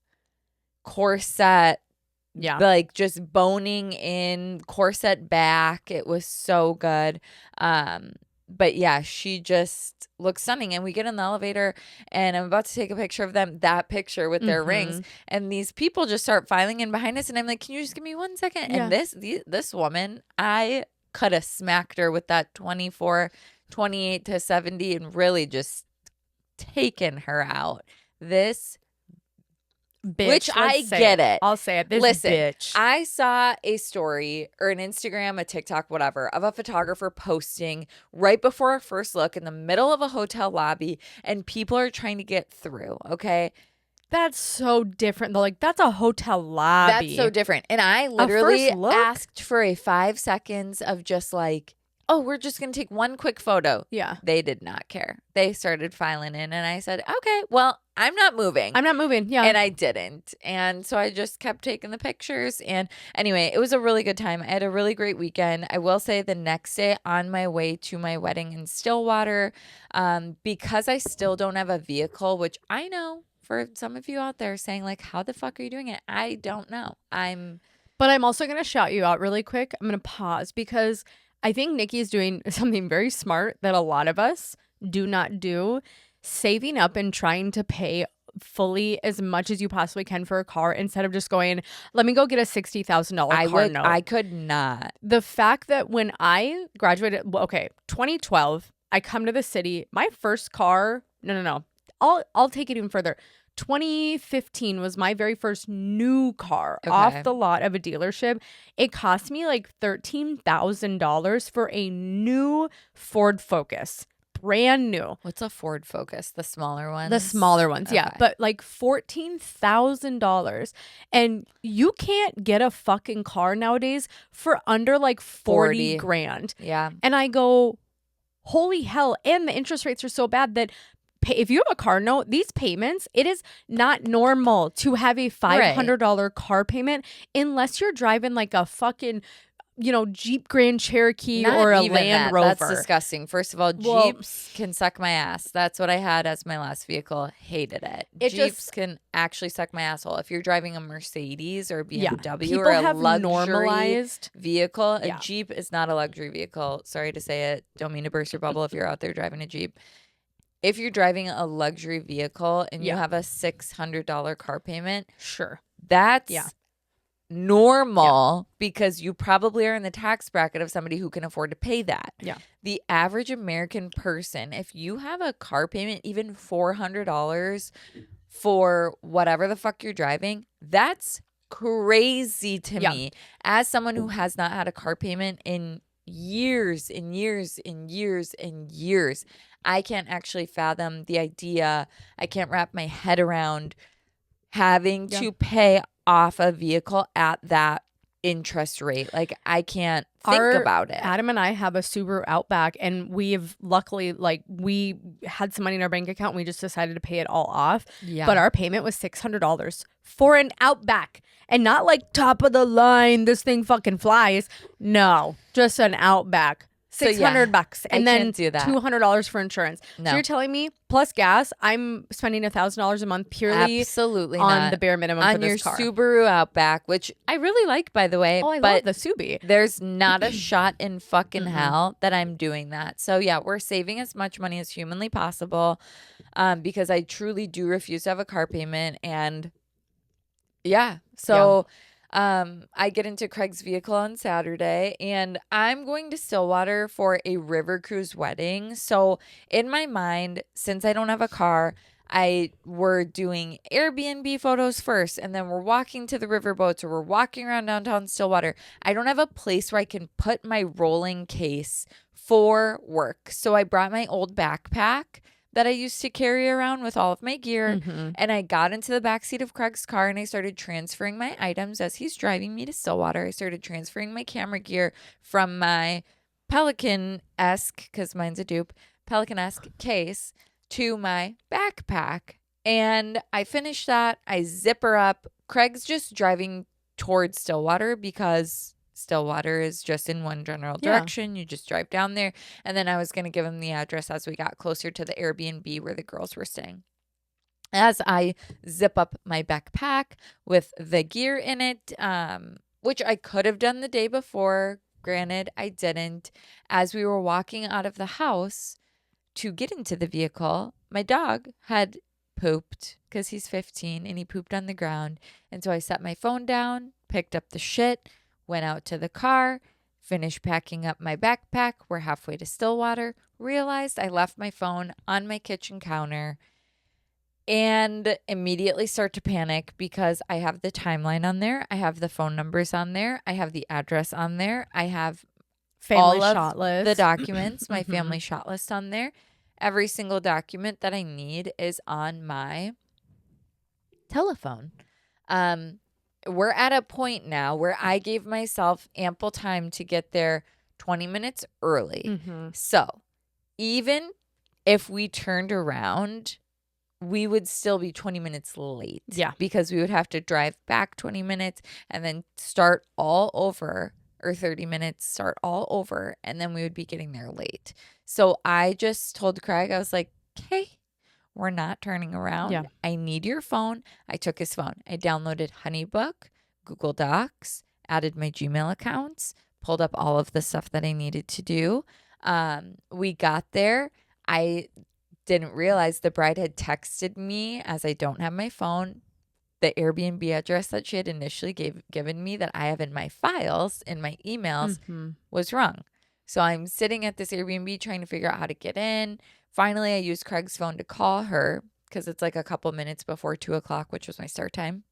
corset. Yeah. Like just boning in, corset back. It was so good. But yeah, she just looks stunning. And we get in the elevator and I'm about to take a picture of them, that picture with their rings. And these people just start filing in behind us. And I'm like, can you just give me 1 second? Yeah. And this woman, I could have smacked her with that 24, 28 to 70 and really just taken her out. This bitch, which I get it. I'll say it. This Listen, bitch. I saw a story or an Instagram, a TikTok, whatever, of a photographer posting right before a first look in the middle of a hotel lobby and people are trying to get through. Okay. That's so different. They're like, that's a hotel lobby. That's so different. And I literally first look? asked for a 5 seconds of just like, oh, we're just going to take one quick photo. Yeah. They did not care. They started filing in and I said, okay, well, I'm not moving. Yeah. And I didn't. And so I just kept taking the pictures. And anyway, it was a really good time. I had a really great weekend. I will say the next day on my way to my wedding in Stillwater, because I still don't have a vehicle, which I know for some of you out there saying like, how the fuck are you doing it? I don't know. But I'm also going to shout you out really quick. I'm going to pause because I think Nikki's doing something very smart that a lot of us do not do, saving up and trying to pay fully as much as you possibly can for a car instead of just going, let me go get a $60,000 car note. I could not. The fact that when I graduated, 2012, I come to the city, my first car, no. I'll take it even further. 2015 was my very first new car off the lot of a dealership. It cost me like $13,000 for a new Ford Focus. Brand new. What's a Ford Focus? The smaller ones? The smaller ones, yeah. But like $14,000. And you can't get a fucking car nowadays for under like 40 grand. Yeah. And I go, holy hell. And the interest rates are so bad that if you have a car note, these payments, it is not normal to have a $500 car payment unless you're driving like a fucking Jeep Grand Cherokee Not or a even Land that. Rover. That's disgusting. First of all, Well- Jeeps can suck my ass. That's what I had as my last vehicle. Hated it. It Jeeps just- can actually suck my asshole. If you're driving a Mercedes or a Yeah. BMW People or a have luxury normalized. vehicle, Yeah. a Jeep is not a luxury vehicle. Sorry to say it. Don't mean to burst your bubble if you're out there driving a Jeep. If you're driving a luxury vehicle and you Yeah. have a $600 car payment, Sure. that's Yeah. normal because you probably are in the tax bracket of somebody who can afford to pay that. Yeah. The average American person, if you have a car payment, even $400 for whatever the fuck you're driving, that's crazy to Yeah. me. As someone who has not had a car payment in years and years and years and years, I can't actually fathom the idea. I can't wrap my head around having to pay off a vehicle at that interest rate. Like, I can't think about it. Adam and I have a Subaru Outback, and we've luckily, we had some money in our bank account and we just decided to pay it all off. Yeah. But our payment was $600 for an Outback, and not like top of the line, this thing fucking flies. No, just an Outback. So, yeah, $600 and I then can't do that. $200 for insurance. No. So you're telling me plus gas, I'm spending $1,000 a month purely Absolutely on not. the bare minimum on for your this car. Subaru Outback, which I really like, by the way. Oh, I but love the Subi. there's not a shot in fucking hell that I'm doing that. So yeah, we're saving as much money as humanly possible, because I truly do refuse to have a car payment. And yeah, so I get into Craig's vehicle on Saturday, and I'm going to Stillwater for a river cruise wedding. So in my mind, since I don't have a car, we're doing Airbnb photos first, and then we're walking to the riverboats, or we're walking around downtown Stillwater. I don't have a place where I can put my rolling case for work. So I brought my old backpack that I used to carry around with all of my gear. And I got into the backseat of Craig's car, and I started transferring my items as he's driving me to Stillwater. I started transferring my camera gear from my Pelican-esque, because mine's a dupe, Pelican-esque case to my backpack. And I finished that. I zip her up. Craig's just driving towards Stillwater because Stillwater is just in one general direction. You just drive down there. And then I was going to give him the address as we got closer to the Airbnb where the girls were staying. As I zip up my backpack with the gear in it, which I could have done the day before. Granted, I didn't. As we were walking out of the house to get into the vehicle, my dog had pooped because he's 15 and he pooped on the ground. And so I set my phone down, picked up the shit, went out to the car, finished packing up my backpack. We're halfway to Stillwater. Realized I left my phone on my kitchen counter and immediately start to panic because I have the timeline on there. I have the phone numbers on there. I have the address on there. I have Family all of shot list. the documents, my family shot list on there. Every single document that I need is on my telephone. We're at a point now where I gave myself ample time to get there 20 minutes early. So even if we turned around, we would still be 20 minutes late. Yeah. Because we would have to drive back 20 minutes and then start all over, or 30 minutes, start all over, and then we would be getting there late. So I just told Craig, I was like, okay, we're not turning around. Yeah. I need your phone. I took his phone. I downloaded HoneyBook, Google Docs, added my Gmail accounts, pulled up all of the stuff that I needed to do. We got there. I didn't realize the bride had texted me, as I don't have my phone, the Airbnb address that she had initially given me that I have in my files, in my emails, was wrong. So I'm sitting at this Airbnb trying to figure out how to get in. Finally, I used Craig's phone to call her because it's like a couple minutes before 2:00, which was my start time.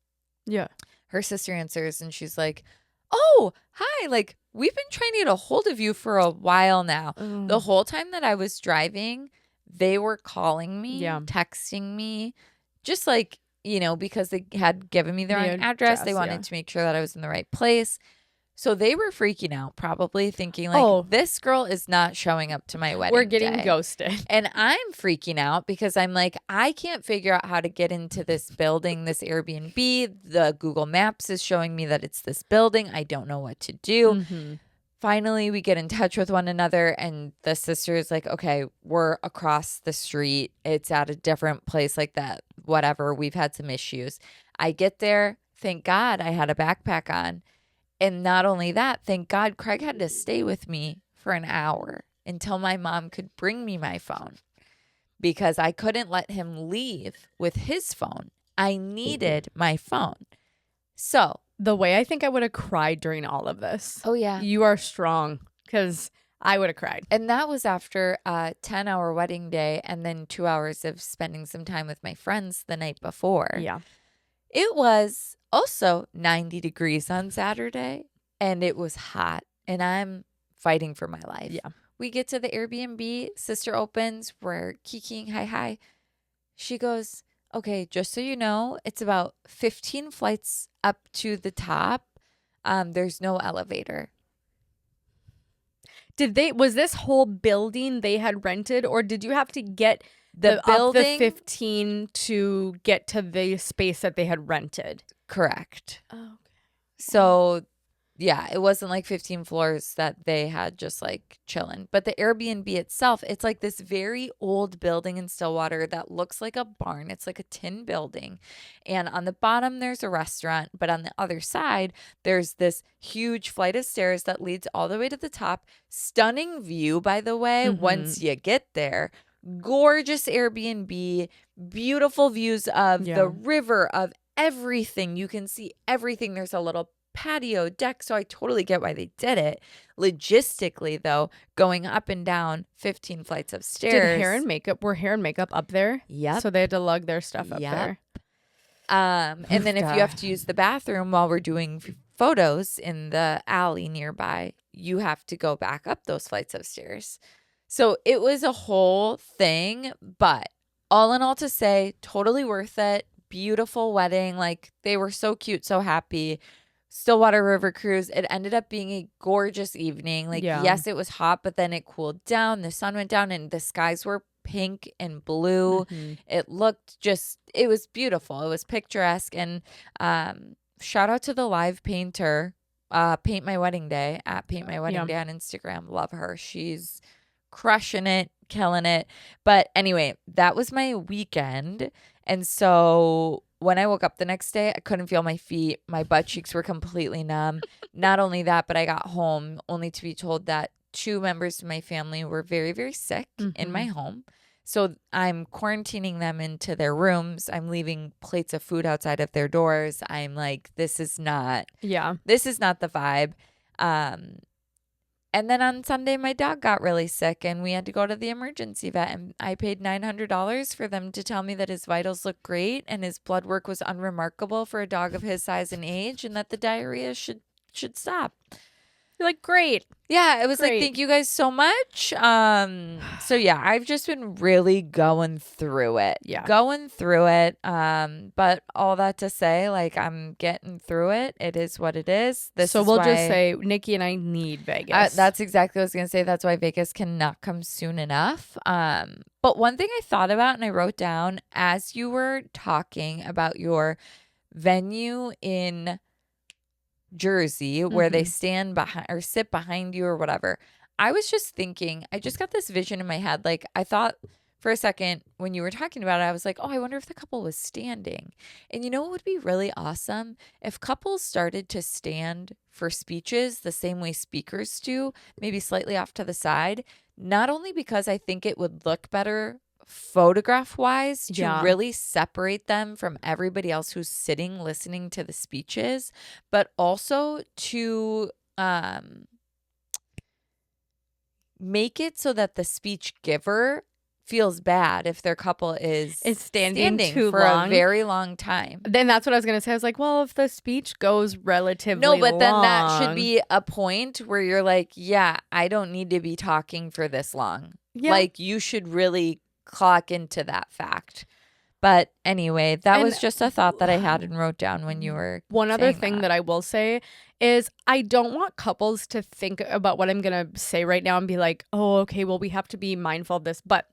Yeah. Her sister answers and she's like, oh, hi. Like, we've been trying to get a hold of you for a while now. The whole time that I was driving, they were calling me, texting me, just like, because they had given me their own address. They wanted to make sure that I was in the right place. So they were freaking out, probably thinking like, this girl is not showing up to my wedding. We're getting day. ghosted. And I'm freaking out because I'm like, I can't figure out how to get into this building, this Airbnb. The Google Maps is showing me that it's this building. I don't know what to do. finally we get in touch with one another, and the sister is like, okay, we're across the street. It's at a different place like that. Whatever. We've had some issues. I get there. Thank God I had a backpack on. And not only that, thank God Craig had to stay with me for an hour until my mom could bring me my phone, because I couldn't let him leave with his phone. I needed my phone. So The way I think I would have cried during all of this. Oh, yeah. You are strong, because I would have cried. And that was after a 10-hour wedding day and then 2 hours of spending some time with my friends the night before. Yeah. It was also 90 degrees on Saturday, and it was hot, and I'm fighting for my life. Yeah. We get to the Airbnb, sister opens, we're kikiing, hi. She goes, okay, just so you know, it's about 15 flights up to the top. There's no elevator. Was this whole building they had rented, or did you have to get The up the building, 15 to get to the space that they had rented? correct. Oh, okay. So, yeah, it wasn't like 15 floors that they had just like chilling. But the Airbnb itself, it's like this very old building in Stillwater that looks like a barn. It's like a tin building. And on the bottom, there's a restaurant. But on the other side, there's this huge flight of stairs that leads all the way to the top. Stunning view, by the way, once you get there. Gorgeous Airbnb, beautiful views of Yeah. the river, of everything. You can see everything. There's a little patio deck, so I totally get why they did it. Logistically, though, going up and down 15 flights of stairs. Were hair and makeup up there? Yep. So they had to lug their stuff up Yep. there. And then if you have to use the bathroom while we're doing photos in the alley nearby, you have to go back up those flights of stairs. So it was a whole thing, but all in all to say, totally worth it. Beautiful wedding. Like, they were so cute, so happy. Stillwater River Cruise. It ended up being a gorgeous evening. Like, Yeah. yes, it was hot, but then it cooled down. The sun went down and the skies were pink and blue. It looked it was beautiful. It was picturesque. And shout out to the live painter, Paint My Wedding Day, at Paint My Wedding Day on Instagram. Love her. She's crushing it, killing it. But anyway, that was my weekend. And so when I woke up the next day, I couldn't feel my feet. My butt cheeks were completely numb. Not only that, but I got home only to be told that 2 members of my family were very, very sick in my home. So I'm quarantining them into their rooms. I'm leaving plates of food outside of their doors. I'm like, this is not the vibe. And then on Sunday, my dog got really sick and we had to go to the emergency vet. And I paid $900 for them to tell me that his vitals look great and his blood work was unremarkable for a dog of his size and age, and that the diarrhea should stop. You're like, great. Yeah, it was Great. like, thank you guys so much. So yeah, I've just been really going through it. Yeah. But all that to say, like, I'm getting through it. It is what it is. So we'll just say Nikki and I need Vegas. That's exactly what I was going to say. That's why Vegas cannot come soon enough. But one thing I thought about and I wrote down as you were talking about your venue in Jersey where they stand behind or sit behind you or whatever. I was just thinking, I just got this vision in my head. Like, I thought for a second when you were talking about it, I was like, oh, I wonder if the couple was standing. And you know what would be really awesome? If couples started to stand for speeches the same way speakers do, maybe slightly off to the side, not only because I think it would look better photograph wise to really separate them from everybody else who's sitting listening to the speeches, but also to make it so that the speech giver feels bad if their couple is standing too for long. a very long time. Then that's what I was going to say. I was like, well, if the speech goes relatively No, but then that long- should be a point where you're like, yeah, I don't need to be talking for this long. Yeah. Like, you should really clock into that fact. But anyway, that was just a thought that I had and wrote down when you were One other thing that I will say is I don't want couples to think about what I'm going to say right now and be like, oh, okay, well, we have to be mindful of this. But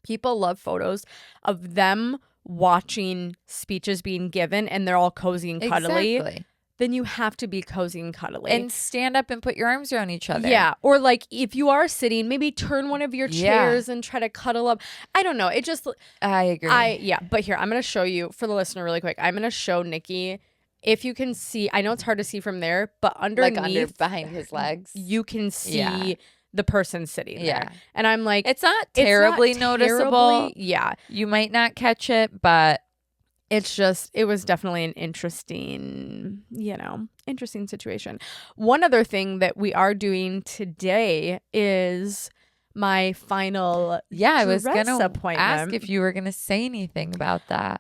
people love photos of them watching speeches being given and they're all cozy and cuddly. Exactly. then you have to be cozy and cuddly. And stand up and put your arms around each other. Yeah. Or like if you are sitting, maybe turn one of your chairs and try to cuddle up. I don't know. It just, I agree. Yeah. But here, I'm going to show you for the listener really quick. I'm going to show Nikki. If you can see, I know it's hard to see from there, but underneath, behind his legs, you can see the person sitting there. And I'm like, it's not terribly noticeable. Yeah. You might not catch it, but it was definitely an interesting situation. One other thing that we are doing today is my final I was dress gonna appointment. ask if you were gonna say anything about that.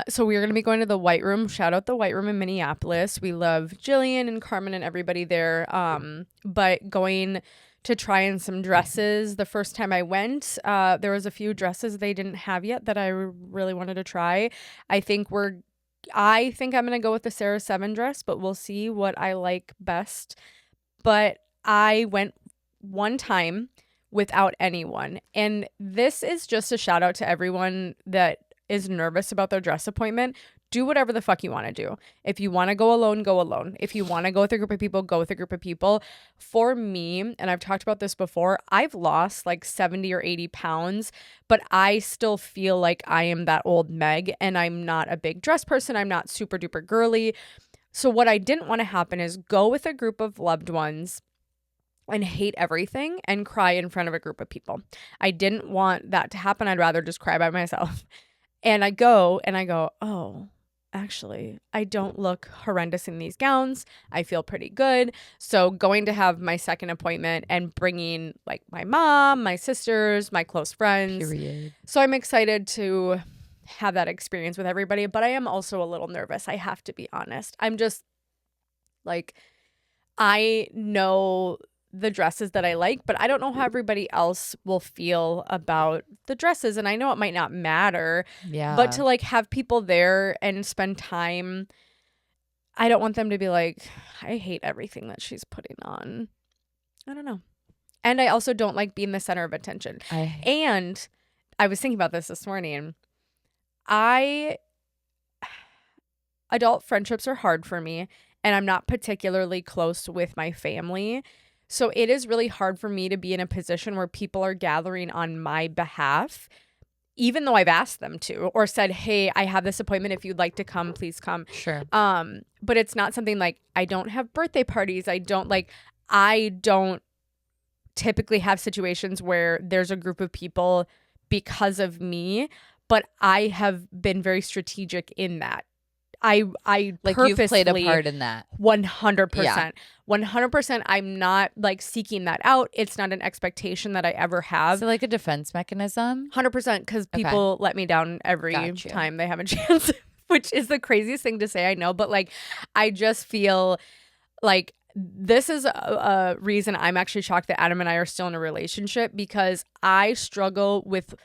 So we are gonna be going to the White Room. Shout out the White Room in Minneapolis. We love Jillian and Carmen and everybody there. But going to try in some dresses. The first time I went, there was a few dresses they didn't have yet that I really wanted to try. I think I'm gonna go with the Sarah 7 dress, but we'll see what I like best. But I went one time without anyone. And this is just a shout out to everyone that is nervous about their dress appointment. Do whatever the fuck you want to do. If you want to go alone, go alone. If you want to go with a group of people, go with a group of people. For me, and I've talked about this before, I've lost like 70 or 80 pounds, but I still feel like I am that old Meg, and I'm not a big dress person. I'm not super duper girly. So what I didn't want to happen is go with a group of loved ones and hate everything and cry in front of a group of people. I didn't want that to happen. I'd rather just cry by myself. And I go, oh, actually, I don't look horrendous in these gowns. I feel pretty good. So going to have my second appointment and bringing like my mom, my sisters, my close friends. Period. So I'm excited to have that experience with everybody, but I am also a little nervous. I have to be honest. I'm just like, I know the dresses that I like, but I don't know how everybody else will feel about the dresses. And I know it might not matter, but to like have people there and spend time, I don't want them to be like, I hate everything that she's putting on. I don't know. And I also don't like being the center of attention. And I was thinking about this morning. Adult friendships are hard for me, and I'm not particularly close with my family. So it is really hard for me to be in a position where people are gathering on my behalf, even though I've asked them to or said, hey, I have this appointment. If you'd like to come, please come. Sure. But it's not something like I don't have birthday parties. I don't typically have situations where there's a group of people because of me, but I have been very strategic in that. I like purposely, you've played a part in that. 100%. 100%. I'm not like seeking that out. It's not an expectation that I ever have. So like a defense mechanism? 100%, because people let me down every time they have a chance, which is the craziest thing to say, I know. But like, I just feel like this is a reason I'm actually shocked that Adam and I are still in a relationship, because I struggle with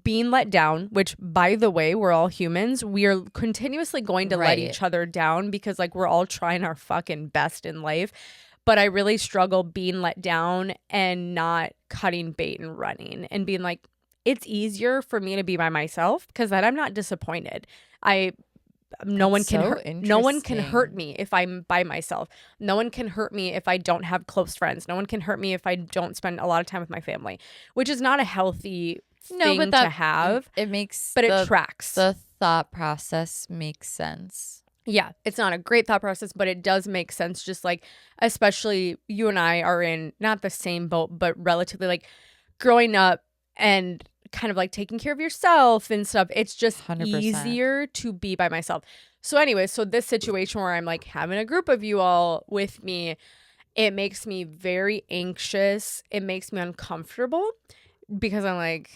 being let down, which by the way, we're all humans. We are continuously going to let each other down because like we're all trying our fucking best in life. But I really struggle being let down and not cutting bait and running and being like, it's easier for me to be by myself because then I'm not disappointed. No one can hurt me if I'm by myself. No one can hurt me if I don't have close friends. No one can hurt me if I don't spend a lot of time with my family, which is not a healthy thing to have. It makes, but it tracks. The thought process makes sense. Yeah, it's not a great thought process, but it does make sense. Just like, especially you and I are in not the same boat, but relatively like growing up and kind of like taking care of yourself and stuff. It's just 100%. Easier to be by myself. So anyway, so this situation where I'm like having a group of you all with me, it makes me very anxious. It makes me uncomfortable because I'm like,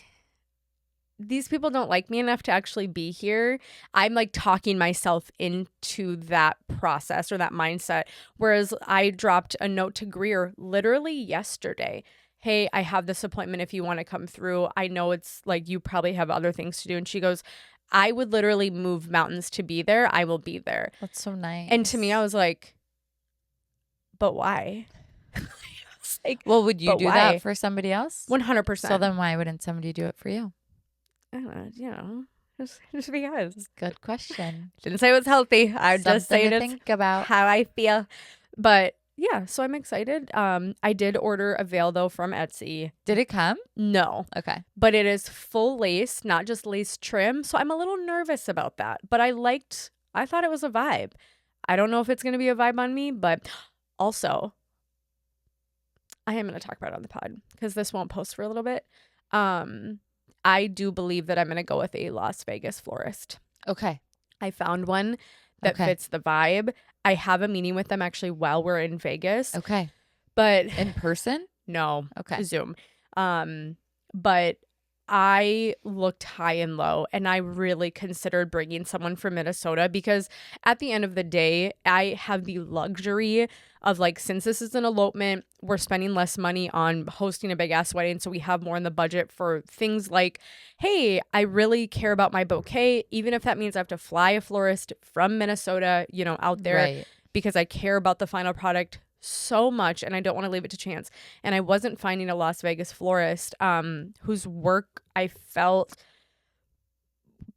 these people don't like me enough to actually be here. I'm like talking myself into that process or that mindset. Whereas I dropped a note to Greer literally yesterday. Hey, I have this appointment if you want to come through. I know it's like you probably have other things to do. And she goes, I would literally move mountains to be there. I will be there. That's so nice. And to me, I was like, but why? Like, well, would you do that for somebody else? 100%. So then why wouldn't somebody do it for you? I don't know, Just because. Good question. Didn't say it was healthy. I just Something saying to it's think about. how I feel. But yeah, so I'm excited. I did order a veil though from Etsy. Did it come? No, Okay. but it is full lace, not just lace trim. So I'm a little nervous about that. But I thought it was a vibe. I don't know if it's going to be a vibe on me, but also I am going to talk about it on the pod because this won't post for a little bit. I do believe that I'm going to go with a Las Vegas florist. Okay. I found one that fits the vibe. I have a meeting with them actually while we're in Vegas. Okay. But in person? No. Okay. Zoom. But I looked high and low and I really considered bringing someone from Minnesota because at the end of the day, I have the luxury of like, since this is an elopement, we're spending less money on hosting a big ass wedding. So we have more in the budget for things like, hey, I really care about my bouquet, even if that means I have to fly a florist from Minnesota, out there because I care about the final product so much and I don't want to leave it to chance. And I wasn't finding a Las Vegas florist whose work I felt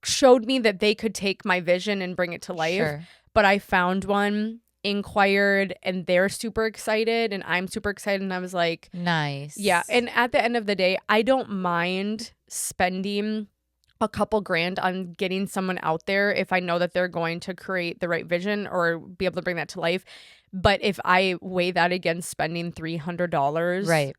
showed me that they could take my vision and bring it to life. Sure. But I found one, inquired, and they're super excited and I'm super excited. And I was like, nice. Yeah. And at the end of the day, I don't mind spending a couple grand on getting someone out there if I know that they're going to create the right vision or be able to bring that to life. But if I weigh that against spending $300, right,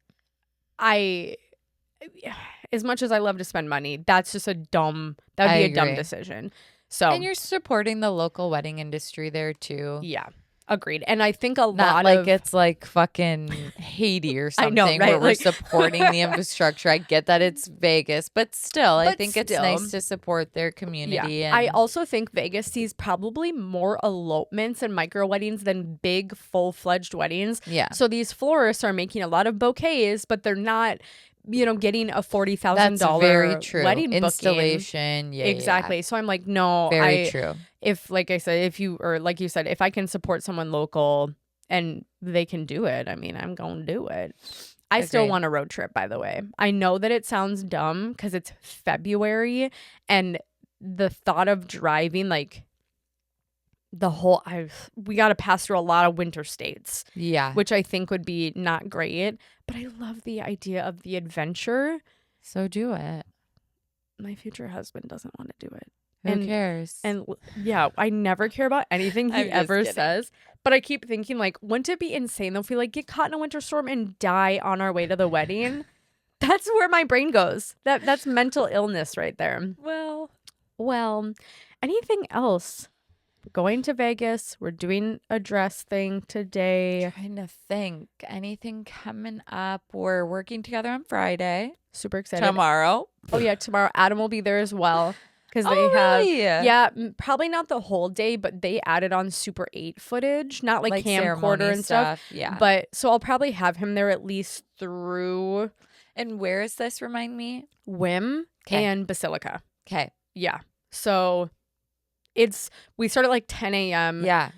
as much as I love to spend money, that's just that would be a dumb decision. So, and you're supporting the local wedding industry there too. Yeah. Agreed. And I think a Not lot like of it's like fucking Haiti or something I know, right? Where we're Like supporting the infrastructure. I get that it's Vegas, but still, I think it's nice to support their community. Yeah. And I also think Vegas sees probably more elopements and micro weddings than big full-fledged weddings. Yeah. So these florists are making a lot of bouquets, but they're not, getting a $40,000 very true. wedding Installation. booking. Yeah, exactly. Yeah. So I'm like, no, very true. If, like I said, like you said, if I can support someone local and they can do it, I mean, I'm going to do it. I still want a road trip, by the way. I know that it sounds dumb because it's February and the thought of driving, like we got to pass through a lot of winter states. Yeah. Which I think would be not great. But I love the idea of the adventure. So do it. My future husband doesn't want to do it. Who cares? And yeah, I never care about anything he ever says. But I keep thinking, like, wouldn't it be insane though if we like get caught in a winter storm and die on our way to the wedding? That's where my brain goes. That's mental illness right there. Well, anything else? Going to Vegas. We're doing a dress thing today. Trying to think. Anything coming up? We're working together on Friday. Super excited. Tomorrow. Oh yeah, tomorrow. Adam will be there as well. Because they really? Yeah, probably not the whole day, but they added on Super 8 footage, not like camcorder and stuff. Yeah. But so I'll probably have him there at least through. And where is this? Remind me. Whim and Basilica. Okay. Yeah. So we start at like 10 a.m. Yeah.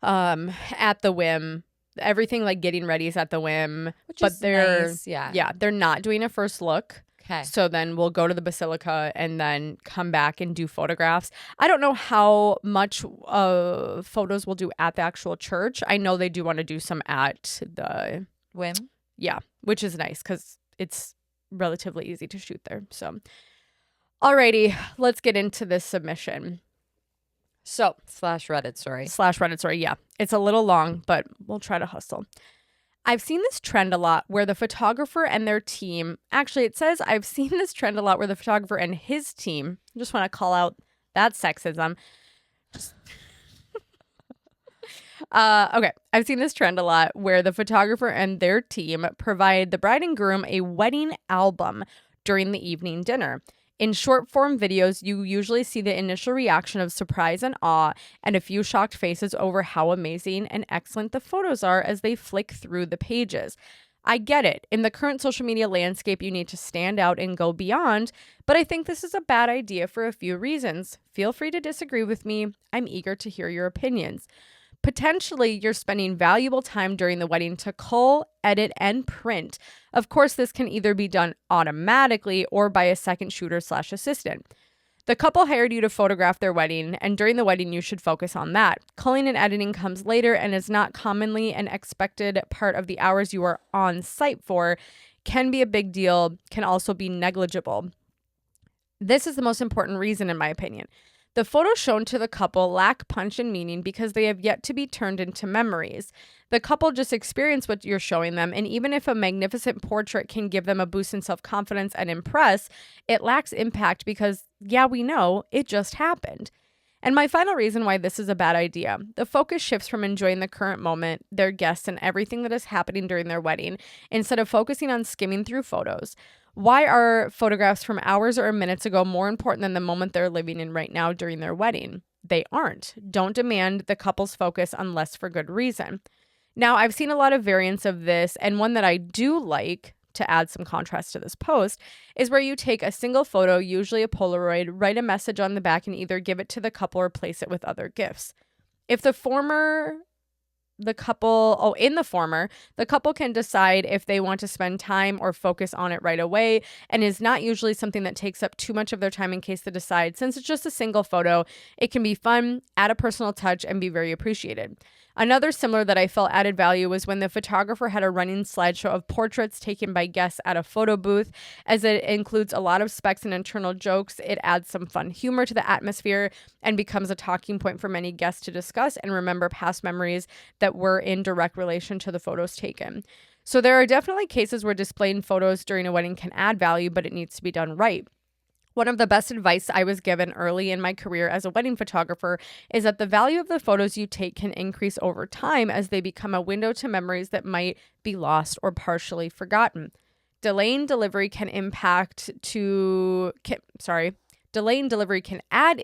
At the Whim. Everything like getting ready is at the Whim. Which but is they're nice. Yeah. Yeah, they're not doing a first look. Okay. So then we'll go to the Basilica and then come back and do photographs. I don't know how much photos we'll do at the actual church. I know they do want to do some at the Whim. Yeah, which is nice because it's relatively easy to shoot there. So, alrighty, let's get into this submission. So /Reddit story. /Reddit story. Yeah, it's a little long, but we'll try to hustle. I've seen this trend a lot where the photographer and their team, actually it says I've seen this trend a lot where the photographer and his team, I just want to call out that sexism. Okay, I've seen this trend a lot where the photographer and their team provide the bride and groom a wedding album during the evening dinner. In short form videos, you usually see the initial reaction of surprise and awe and a few shocked faces over how amazing and excellent the photos are as they flick through the pages. I get it. In the current social media landscape, you need to stand out and go beyond, but I think this is a bad idea for a few reasons. Feel free to disagree with me. I'm eager to hear your opinions. Potentially, you're spending valuable time during the wedding to cull, edit, and print. Of course, this can either be done automatically or by a second shooter /assistant. The couple hired you to photograph their wedding, and during the wedding, you should focus on that. Culling and editing comes later and is not commonly an expected part of the hours you are on site for. Can be a big deal, can also be negligible. This is the most important reason, in my opinion. The photos shown to the couple lack punch and meaning because they have yet to be turned into memories. The couple just experience what you're showing them, and even if a magnificent portrait can give them a boost in self-confidence and impress, it lacks impact because, yeah, we know, it just happened. And my final reason why this is a bad idea, the focus shifts from enjoying the current moment, their guests, and everything that is happening during their wedding, instead of focusing on skimming through photos. Why are photographs from hours or minutes ago more important than the moment they're living in right now during their wedding? They aren't. Don't demand the couple's focus unless for good reason. Now, I've seen a lot of variants of this, and one that I do like, to add some contrast to this post, is where you take a single photo, usually a Polaroid, write a message on the back, and either give it to the couple or place it with other gifts. In the former, the couple can decide if they want to spend time or focus on it right away, and is not usually something that takes up too much of their time in case they decide, since it's just a single photo, it can be fun, add a personal touch, and be very appreciated. Another similar that I felt added value was when the photographer had a running slideshow of portraits taken by guests at a photo booth. As it includes a lot of specs and internal jokes, it adds some fun humor to the atmosphere and becomes a talking point for many guests to discuss and remember past memories that were in direct relation to the photos taken. So there are definitely cases where displaying photos during a wedding can add value, but it needs to be done right. One of the best advice I was given early in my career as a wedding photographer is that the value of the photos you take can increase over time as they become a window to memories that might be lost or partially forgotten. Delaying delivery can add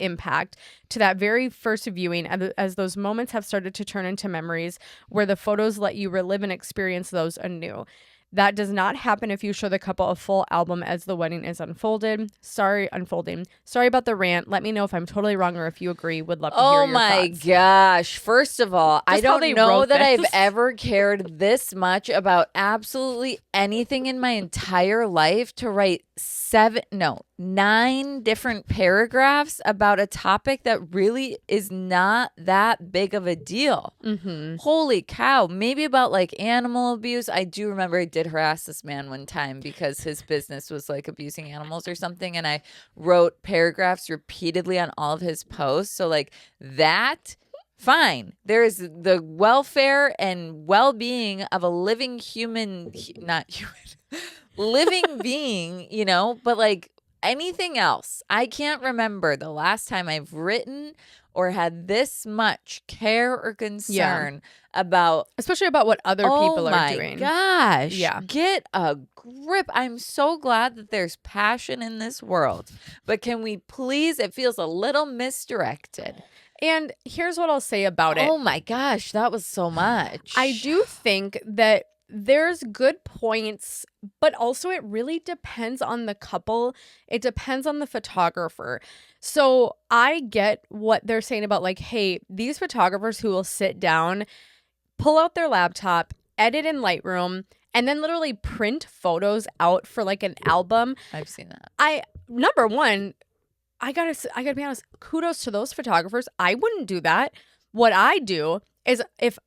impact to that very first viewing as those moments have started to turn into memories where the photos let you relive and experience those anew. That does not happen if you show the couple a full album as the wedding is unfolding. Sorry about the rant. Let me know if I'm totally wrong or if you agree. Would love to hear your thoughts. Oh my gosh. First of all, I don't know that I've ever cared this much about absolutely anything in my entire life to write 9 different paragraphs about a topic that really is not that big of a deal. Mm-hmm. Holy cow. Maybe about like animal abuse. I do remember I did harass this man one time because his business was like abusing animals or something. And I wrote paragraphs repeatedly on all of his posts. So like that, fine. There is the welfare and well-being of a living living being, you know, but like anything else, I can't remember the last time I've written or had this much care or concern about, especially about what other people are doing. Oh my gosh. Yeah. Get a grip. I'm so glad that there's passion in this world, but can we please, it feels a little misdirected. And here's what I'll say about it. Oh my gosh, that was so much. I do think that there's good points, but also it really depends on the couple. It depends on the photographer. So I get what they're saying about like, hey, these photographers who will sit down, pull out their laptop, edit in Lightroom, and then literally print photos out for like an album. I've seen that. Number one, I gotta be honest, kudos to those photographers. I wouldn't do that. What I do is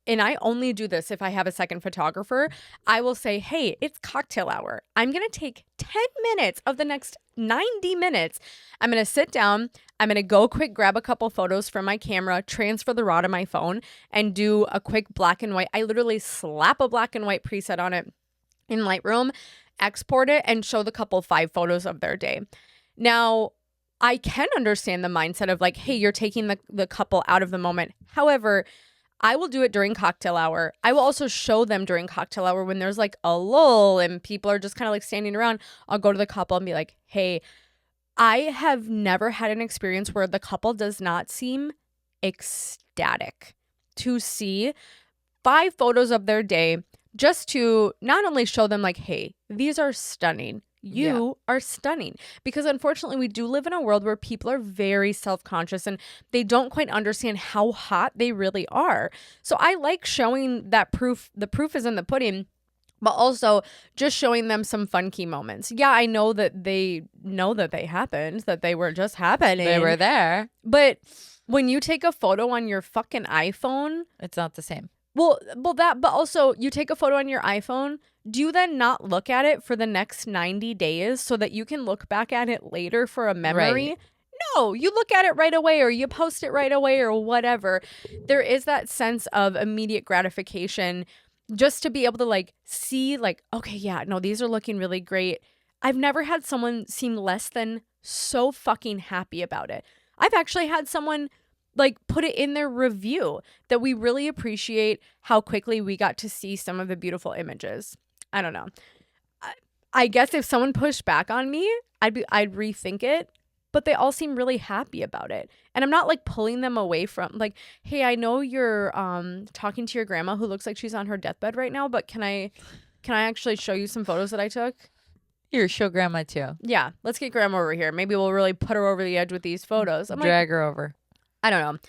and I only do this if I have a second photographer, I will say, hey, it's cocktail hour. I'm going to take 10 minutes of the next 90 minutes. I'm going to sit down. I'm going to go quick, grab a couple photos from my camera, transfer the RAW to my phone, and do a quick black and white. I literally slap a black and white preset on it in Lightroom, export it, and show the couple 5 photos of their day. Now, I can understand the mindset of like, hey, you're taking the couple out of the moment. However, I will do it during cocktail hour. I will also show them during cocktail hour when there's like a lull and people are just kind of like standing around. I'll go to the couple and be like, hey, I have never had an experience where the couple does not seem ecstatic to see 5 photos of their day just to not only show them like, hey, these are stunning. You are stunning. Because unfortunately, we do live in a world where people are very self-conscious and they don't quite understand how hot they really are. So I like showing that proof. The proof is in the pudding But also just showing them some fun key moments. Yeah, I know that they happened, that they were just happening. They were there. But when you take a photo on your fucking iPhone, It's not the same. but also you take a photo on your iPhone, do you then not look at it for the next 90 days so that you can look back at it later for a memory? Right. No, you look at it right away or you post it right away or whatever. There is that sense of immediate gratification just to be able to like see like, okay, yeah, no, these are looking really great. I've never had someone seem less than so fucking happy about it. I've actually had someone like put it in their review that we really appreciate how quickly we got to see some of the beautiful images. I don't know. I guess if someone pushed back on me, I'd rethink it. But they all seem really happy about it. And I'm not like pulling them away from like, hey, I know you're talking to your grandma who looks like she's on her deathbed right now, but can I actually show you some photos that I took? Here, show grandma too. Yeah, let's get grandma over here. Maybe we'll really put her over the edge with these photos. Drag her over. I don't know.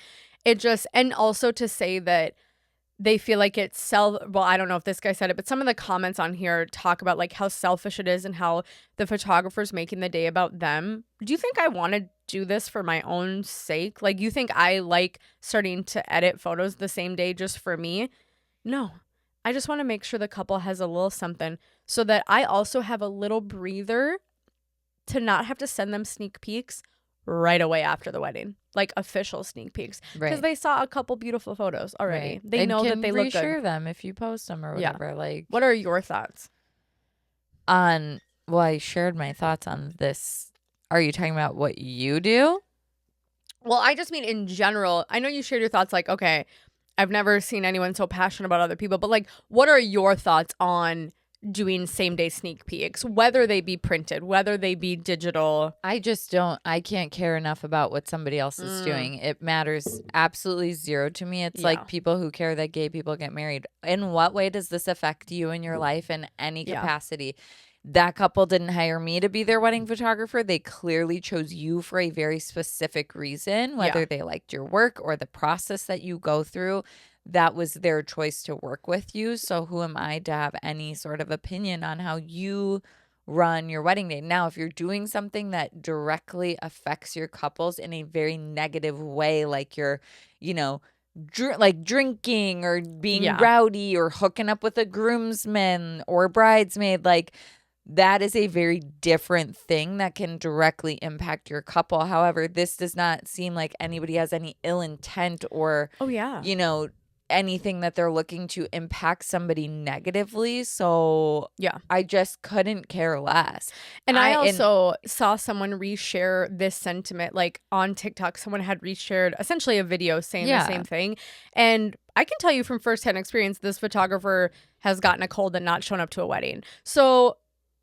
It just, and also to say that they feel like it's well, I don't know if this guy said it, but some of the comments on here talk about like how selfish it is and how the photographer's making the day about them. Do you think I want to do this for my own sake? Like, you think I like starting to edit photos the same day just for me? No. I just want to make sure the couple has a little something so that I also have a little breather to not have to send them sneak peeks right away after the wedding, like official sneak peeks, because they saw a couple beautiful photos already. Right. They know that they look good. Reshare them if you post them or whatever. Like, what are your thoughts on? Well, I shared my thoughts on this. Are you talking about what you do? Well, I just mean in general. I know you shared your thoughts. Like, okay, I've never seen anyone so passionate about other people, but like, what are your thoughts on doing same day sneak peeks, whether they be printed, whether they be digital? I can't care enough about what somebody else is doing. It matters absolutely zero to me. It's like people who care that gay people get married. In what way does this affect you in your life in any capacity? That couple didn't hire me to be their wedding photographer. They clearly chose you for a very specific reason, whether they liked your work or the process that you go through. That was their choice to work with you. So who am I to have any sort of opinion on how you run your wedding day? Now, if you're doing something that directly affects your couples in a very negative way, like you're, like drinking or being rowdy or hooking up with a groomsman or bridesmaid, like that is a very different thing that can directly impact your couple. However, this does not seem like anybody has any ill intent or, anything that they're looking to impact somebody negatively. So I just couldn't care less. And I also saw someone reshare this sentiment, like on TikTok. Someone had reshared essentially a video saying the same thing. And I can tell you from firsthand experience, this photographer has gotten a cold and not shown up to a wedding. So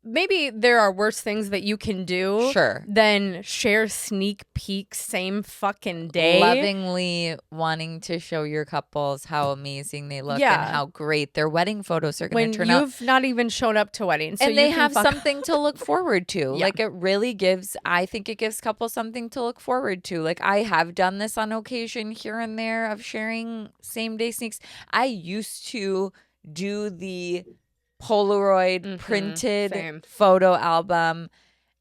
maybe there are worse things that you can do than share sneak peeks same fucking day. Lovingly wanting to show your couples how amazing they look and how great their wedding photos are going to turn out. When you've not even shown up to weddings. So and they have something to look forward to. Like it really I think it gives couples something to look forward to. Like I have done this on occasion here and there of sharing same day sneaks. I used to do the Polaroid printed photo album.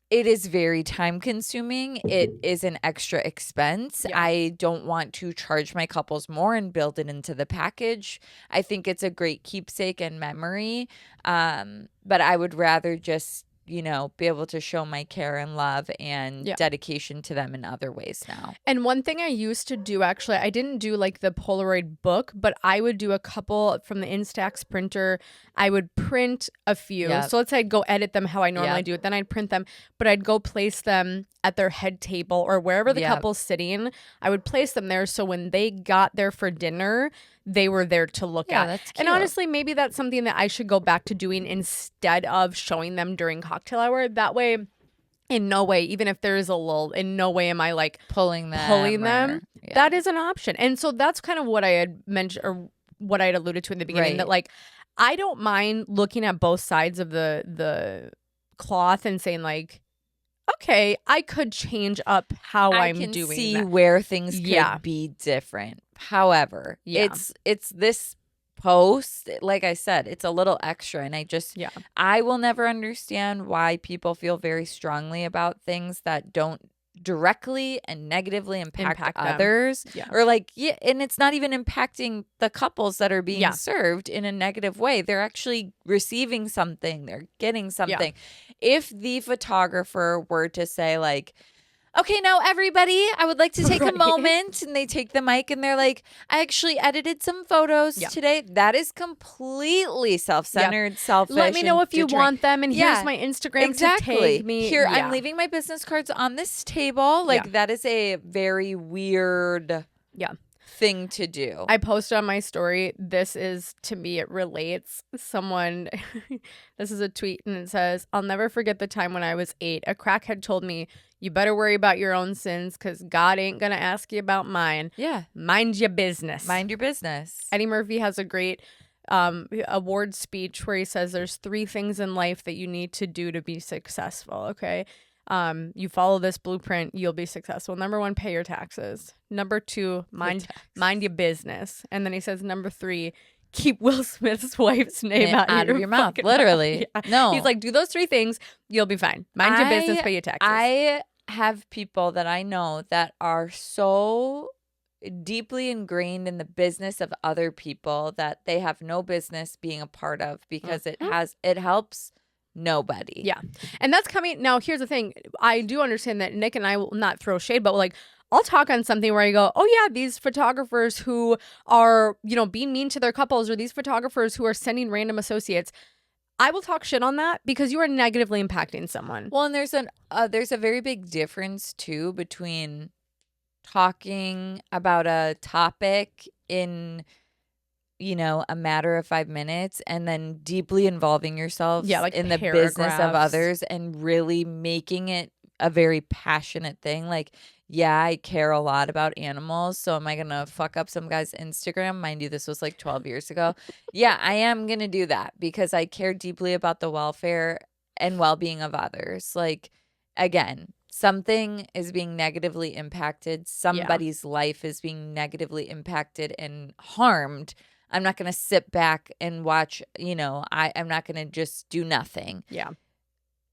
It is very time consuming. It is an extra expense. I don't want to charge my couples more and build it into the package. I think it's a great keepsake and memory. But I would rather just, be able to show my care and love and dedication to them in other ways now. And one thing I used to do, actually, I didn't do like the Polaroid book, but I would do a couple from the Instax printer. I would print a few. So let's say I'd go edit them how I normally do it. Then I'd print them, but I'd go place them at their head table or wherever the couple's sitting. I would place them there so when they got there for dinner, they were there to look at. That's cute. And honestly, maybe that's something that I should go back to doing instead of showing them during cocktail hour. That way, in no way, even if there is a lull, in no way am I like pulling them. That is an option. And so that's kind of what I had mentioned or what I had alluded to in the beginning, that like I don't mind looking at both sides of the cloth and saying like, okay, I could change up how I'm doing. I can see where things could be different. However, it's this post, like I said, it's a little extra. And I will never understand why people feel very strongly about things that don't directly and negatively impact others. Yeah. Or and it's not even impacting the couples that are being served in a negative way. They're actually receiving something. They're getting something. If the photographer were to say like, okay, now everybody, I would like to take a moment, and they take the mic and they're like, I actually edited some photos today. That is completely self-centered, selfish. Let me know if you want them, and here's my Instagram to tag me. Here, I'm leaving my business cards on this table. That is a very weird thing to do. I posted on my story, this is, to me, it relates. Someone, this is a tweet, and it says, I'll never forget the time when I was 8. A crackhead told me, you better worry about your own sins because God ain't going to ask you about mine. Yeah. Mind your business. Mind your business. Eddie Murphy has a great award speech where he says there's 3 things in life that you need to do to be successful, okay? You follow this blueprint, you'll be successful. Number 1, pay your taxes. Number 2, mind your business. And then he says number 3, keep Will Smith's wife's name out of your mouth. Literally. Yeah. No. He's like, do those 3 things, you'll be fine. Mind your business, pay your taxes. I have people that I know that are so deeply ingrained in the business of other people that they have no business being a part of because it helps nobody. Yeah. And that's coming. Now, here's the thing. I do understand that Nick and I will not throw shade, but like, I'll talk on something where I go, oh yeah, these photographers who are, being mean to their couples, or these photographers who are sending random associates, I will talk shit on that because you are negatively impacting someone. Well, and there's a very big difference too between talking about a topic in a matter of 5 minutes and then deeply involving yourself in the business of others and really making it a very passionate thing. Like, yeah, I care a lot about animals, so am I going to fuck up some guy's Instagram? Mind you, this was like 12 years ago. Yeah, I am going to do that because I care deeply about the welfare and well-being of others. Like, again, something is being negatively impacted. Somebody's life is being negatively impacted and harmed. I'm not going to sit back and watch, I'm not going to just do nothing. Yeah.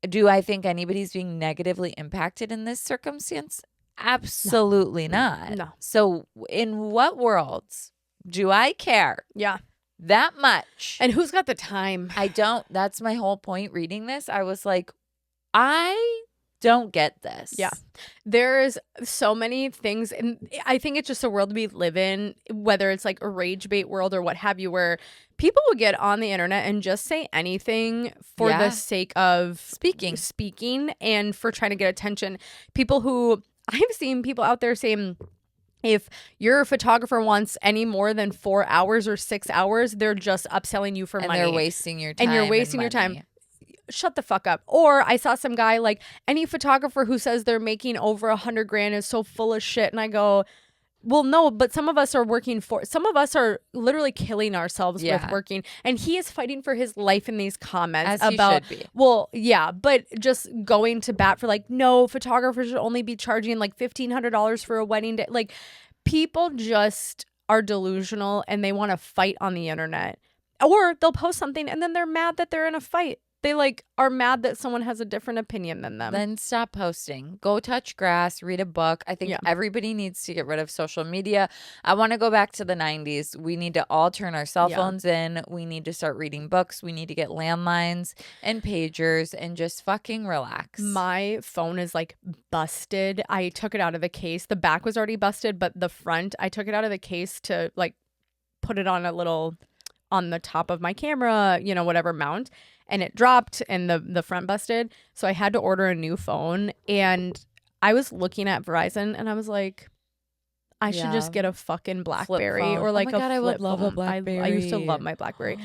Do I think anybody's being negatively impacted in this circumstance? Absolutely not. No. So in what worlds do I care? Yeah. That much? And who's got the time? I don't. That's my whole point reading this. I was like, I don't get this. Yeah. There's so many things, and I think it's just a world we live in, whether it's like a rage bait world or what have you, where people will get on the internet and just say anything for the sake of speaking and for trying to get attention. People who I've seen people out there saying, if your photographer wants any more than 4 hours or 6 hours, they're just upselling you for money. And they're wasting your time. And you're wasting your time. Shut the fuck up. Or I saw some guy, like, any photographer who says they're making over $100,000 is so full of shit. And I go, well, no, but some of us are some of us are literally killing ourselves with working. And he is fighting for his life in these comments about, he should be. Well, yeah, but just going to bat for like, no, photographers should only be charging like $1,500 for a wedding day. Like, people just are delusional and they want to fight on the internet. Or they'll post something and then they're mad that they're in a fight. They are mad that someone has a different opinion than them. Then stop posting. Go touch grass, read a book. I think everybody needs to get rid of social media. I want to go back to the 90s. We need to all turn our cell phones in. We need to start reading books. We need to get landlines and pagers and just fucking relax. My phone is like busted. I took it out of the case. The back was already busted, but the front, I took it out of the case to like put it on on the top of my camera, whatever mount. And it dropped and the front busted. So I had to order a new phone. And I was looking at Verizon and I was like, I should just get a fucking BlackBerry or like I would love a BlackBerry. I used to love my BlackBerry.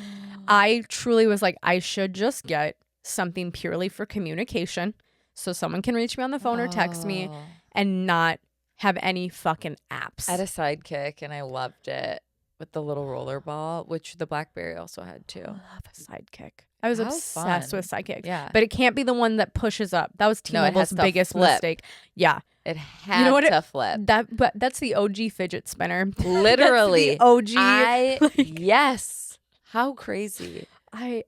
I truly was like, I should just get something purely for communication so someone can reach me on the phone or text me and not have any fucking apps. I had a Sidekick and I loved it with the little roller ball, which the BlackBerry also had too. I love a Sidekick. I was obsessed with Sidekicks. Yeah. But it can't be the one that pushes up. That was T-Mobile's biggest mistake. Yeah. It had to flip. But that's the OG fidget spinner. Literally. That's the OG. Yes. How crazy.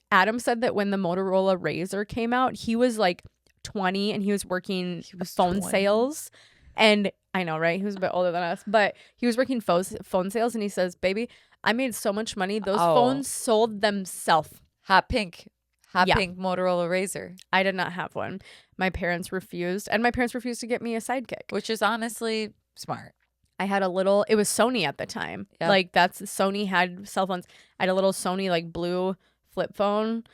Adam said that when the Motorola Razr came out, he was like 20 and he was working phone 20? sales. And I know, right? He was a bit older than us, but he was working phone sales, and he says, "Baby, I made so much money. Those phones sold themselves." Hot pink Motorola Razr. I did not have one. My parents refused, and my parents refused to get me a Sidekick, which is honestly smart. I had it was Sony at the time. Yep. Like Sony had cell phones. I had a little Sony like blue flip phone.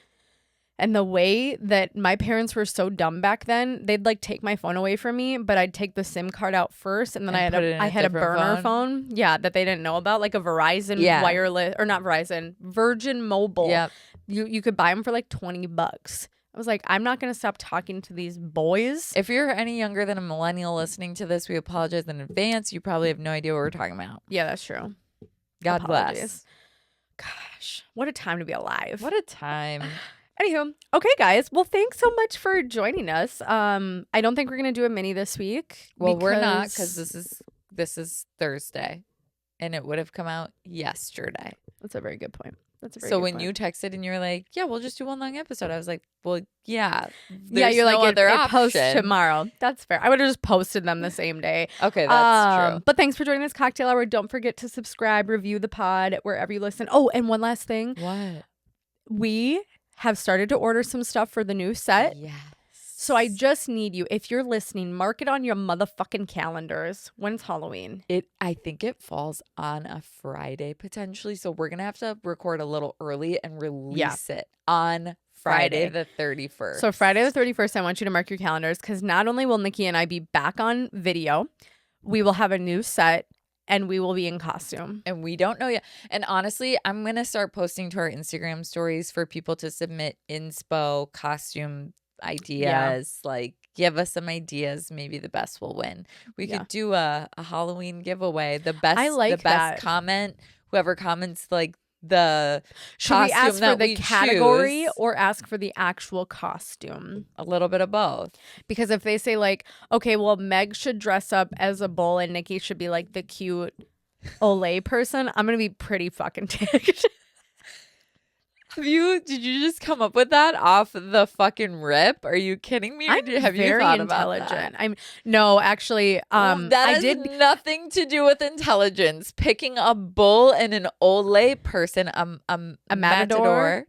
And the way that my parents were so dumb back then, they'd like take my phone away from me, but I'd take the SIM card out first, and then I had a burner phone. Yeah, that they didn't know about, like a Verizon wireless, or not Verizon, Virgin Mobile. Yeah. You could buy them for like $20. I was like, I'm not going to stop talking to these boys. If you're any younger than a millennial listening to this, we apologize in advance. You probably have no idea what we're talking about. Yeah, that's true. God bless. Gosh, what a time to be alive. What a time. Anywho, okay, guys. Well, thanks so much for joining us. I don't think we're gonna do a mini this week. Well, we're not, because this is Thursday, and it would have come out yesterday. That's a very good point. So when you texted and you were like, "Yeah, we'll just do one long episode," I was like, "Well, yeah, you're no like, other it option. posts tomorrow." That's fair. I would have just posted them the same day. Okay, that's true. But thanks for joining this cocktail hour. Don't forget to subscribe, review the pod wherever you listen. Oh, and one last thing. What? We have started to order some stuff for the new set. Yes. So I just need you, if you're listening, mark it on your motherfucking calendars. When's Halloween? I think it falls on a Friday potentially. So we're gonna have to record a little early and release it on Friday the 31st. So Friday the 31st, I want you to mark your calendars, because not only will Nikki and I be back on video, we will have a new set, and we will be in costume. And we don't know yet. And honestly, I'm going to start posting to our Instagram stories for people to submit inspo costume ideas. Like, give us some ideas. Maybe the best will win. We could do a Halloween giveaway. The best comment, whoever comments like the should costume we ask that for the we category choose, or ask for the actual costume? a little bit of both. Because if they say like, okay, well, Meg should dress up as a bull and Nikki should be like the cute Olay person, I'm gonna be pretty fucking ticked. Did you just come up with that off the fucking rip? Are you kidding me? Or have you thought about that? No, actually, that has nothing to do with intelligence. Picking a bull and an Olay person, a matador,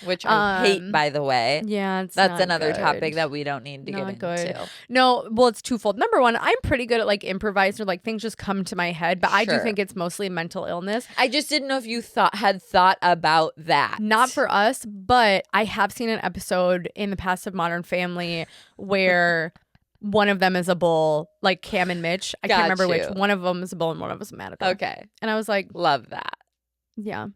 which I hate, by the way. Yeah, that's another topic that we don't need to get into. No, well, it's twofold. Number one, I'm pretty good at like improvising, or like things just come to my head, but I do think it's mostly mental illness. I just didn't know if you had thought about that. Not for us, but I have seen an episode in the past of Modern Family where one of them is a bull, like Cam and Mitch. I can't remember which. One of them is a bull and one of them is a matador. Okay. And I was like, love that. Yeah.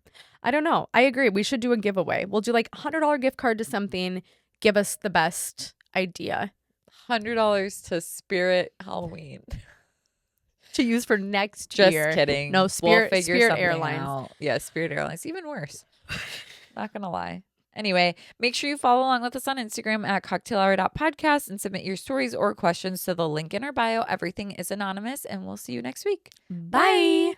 I don't know. I agree. We should do a giveaway. We'll do like $100 gift card to something. Give us the best idea. $100 to Spirit Halloween. To use for next year. Just kidding. No, Spirit Airlines. Out. Yeah, Spirit Airlines. Even worse. Not gonna lie. Anyway, make sure you follow along with us on Instagram at cocktailhour.podcast and submit your stories or questions to the link in our bio. Everything is anonymous, and we'll see you next week. Bye.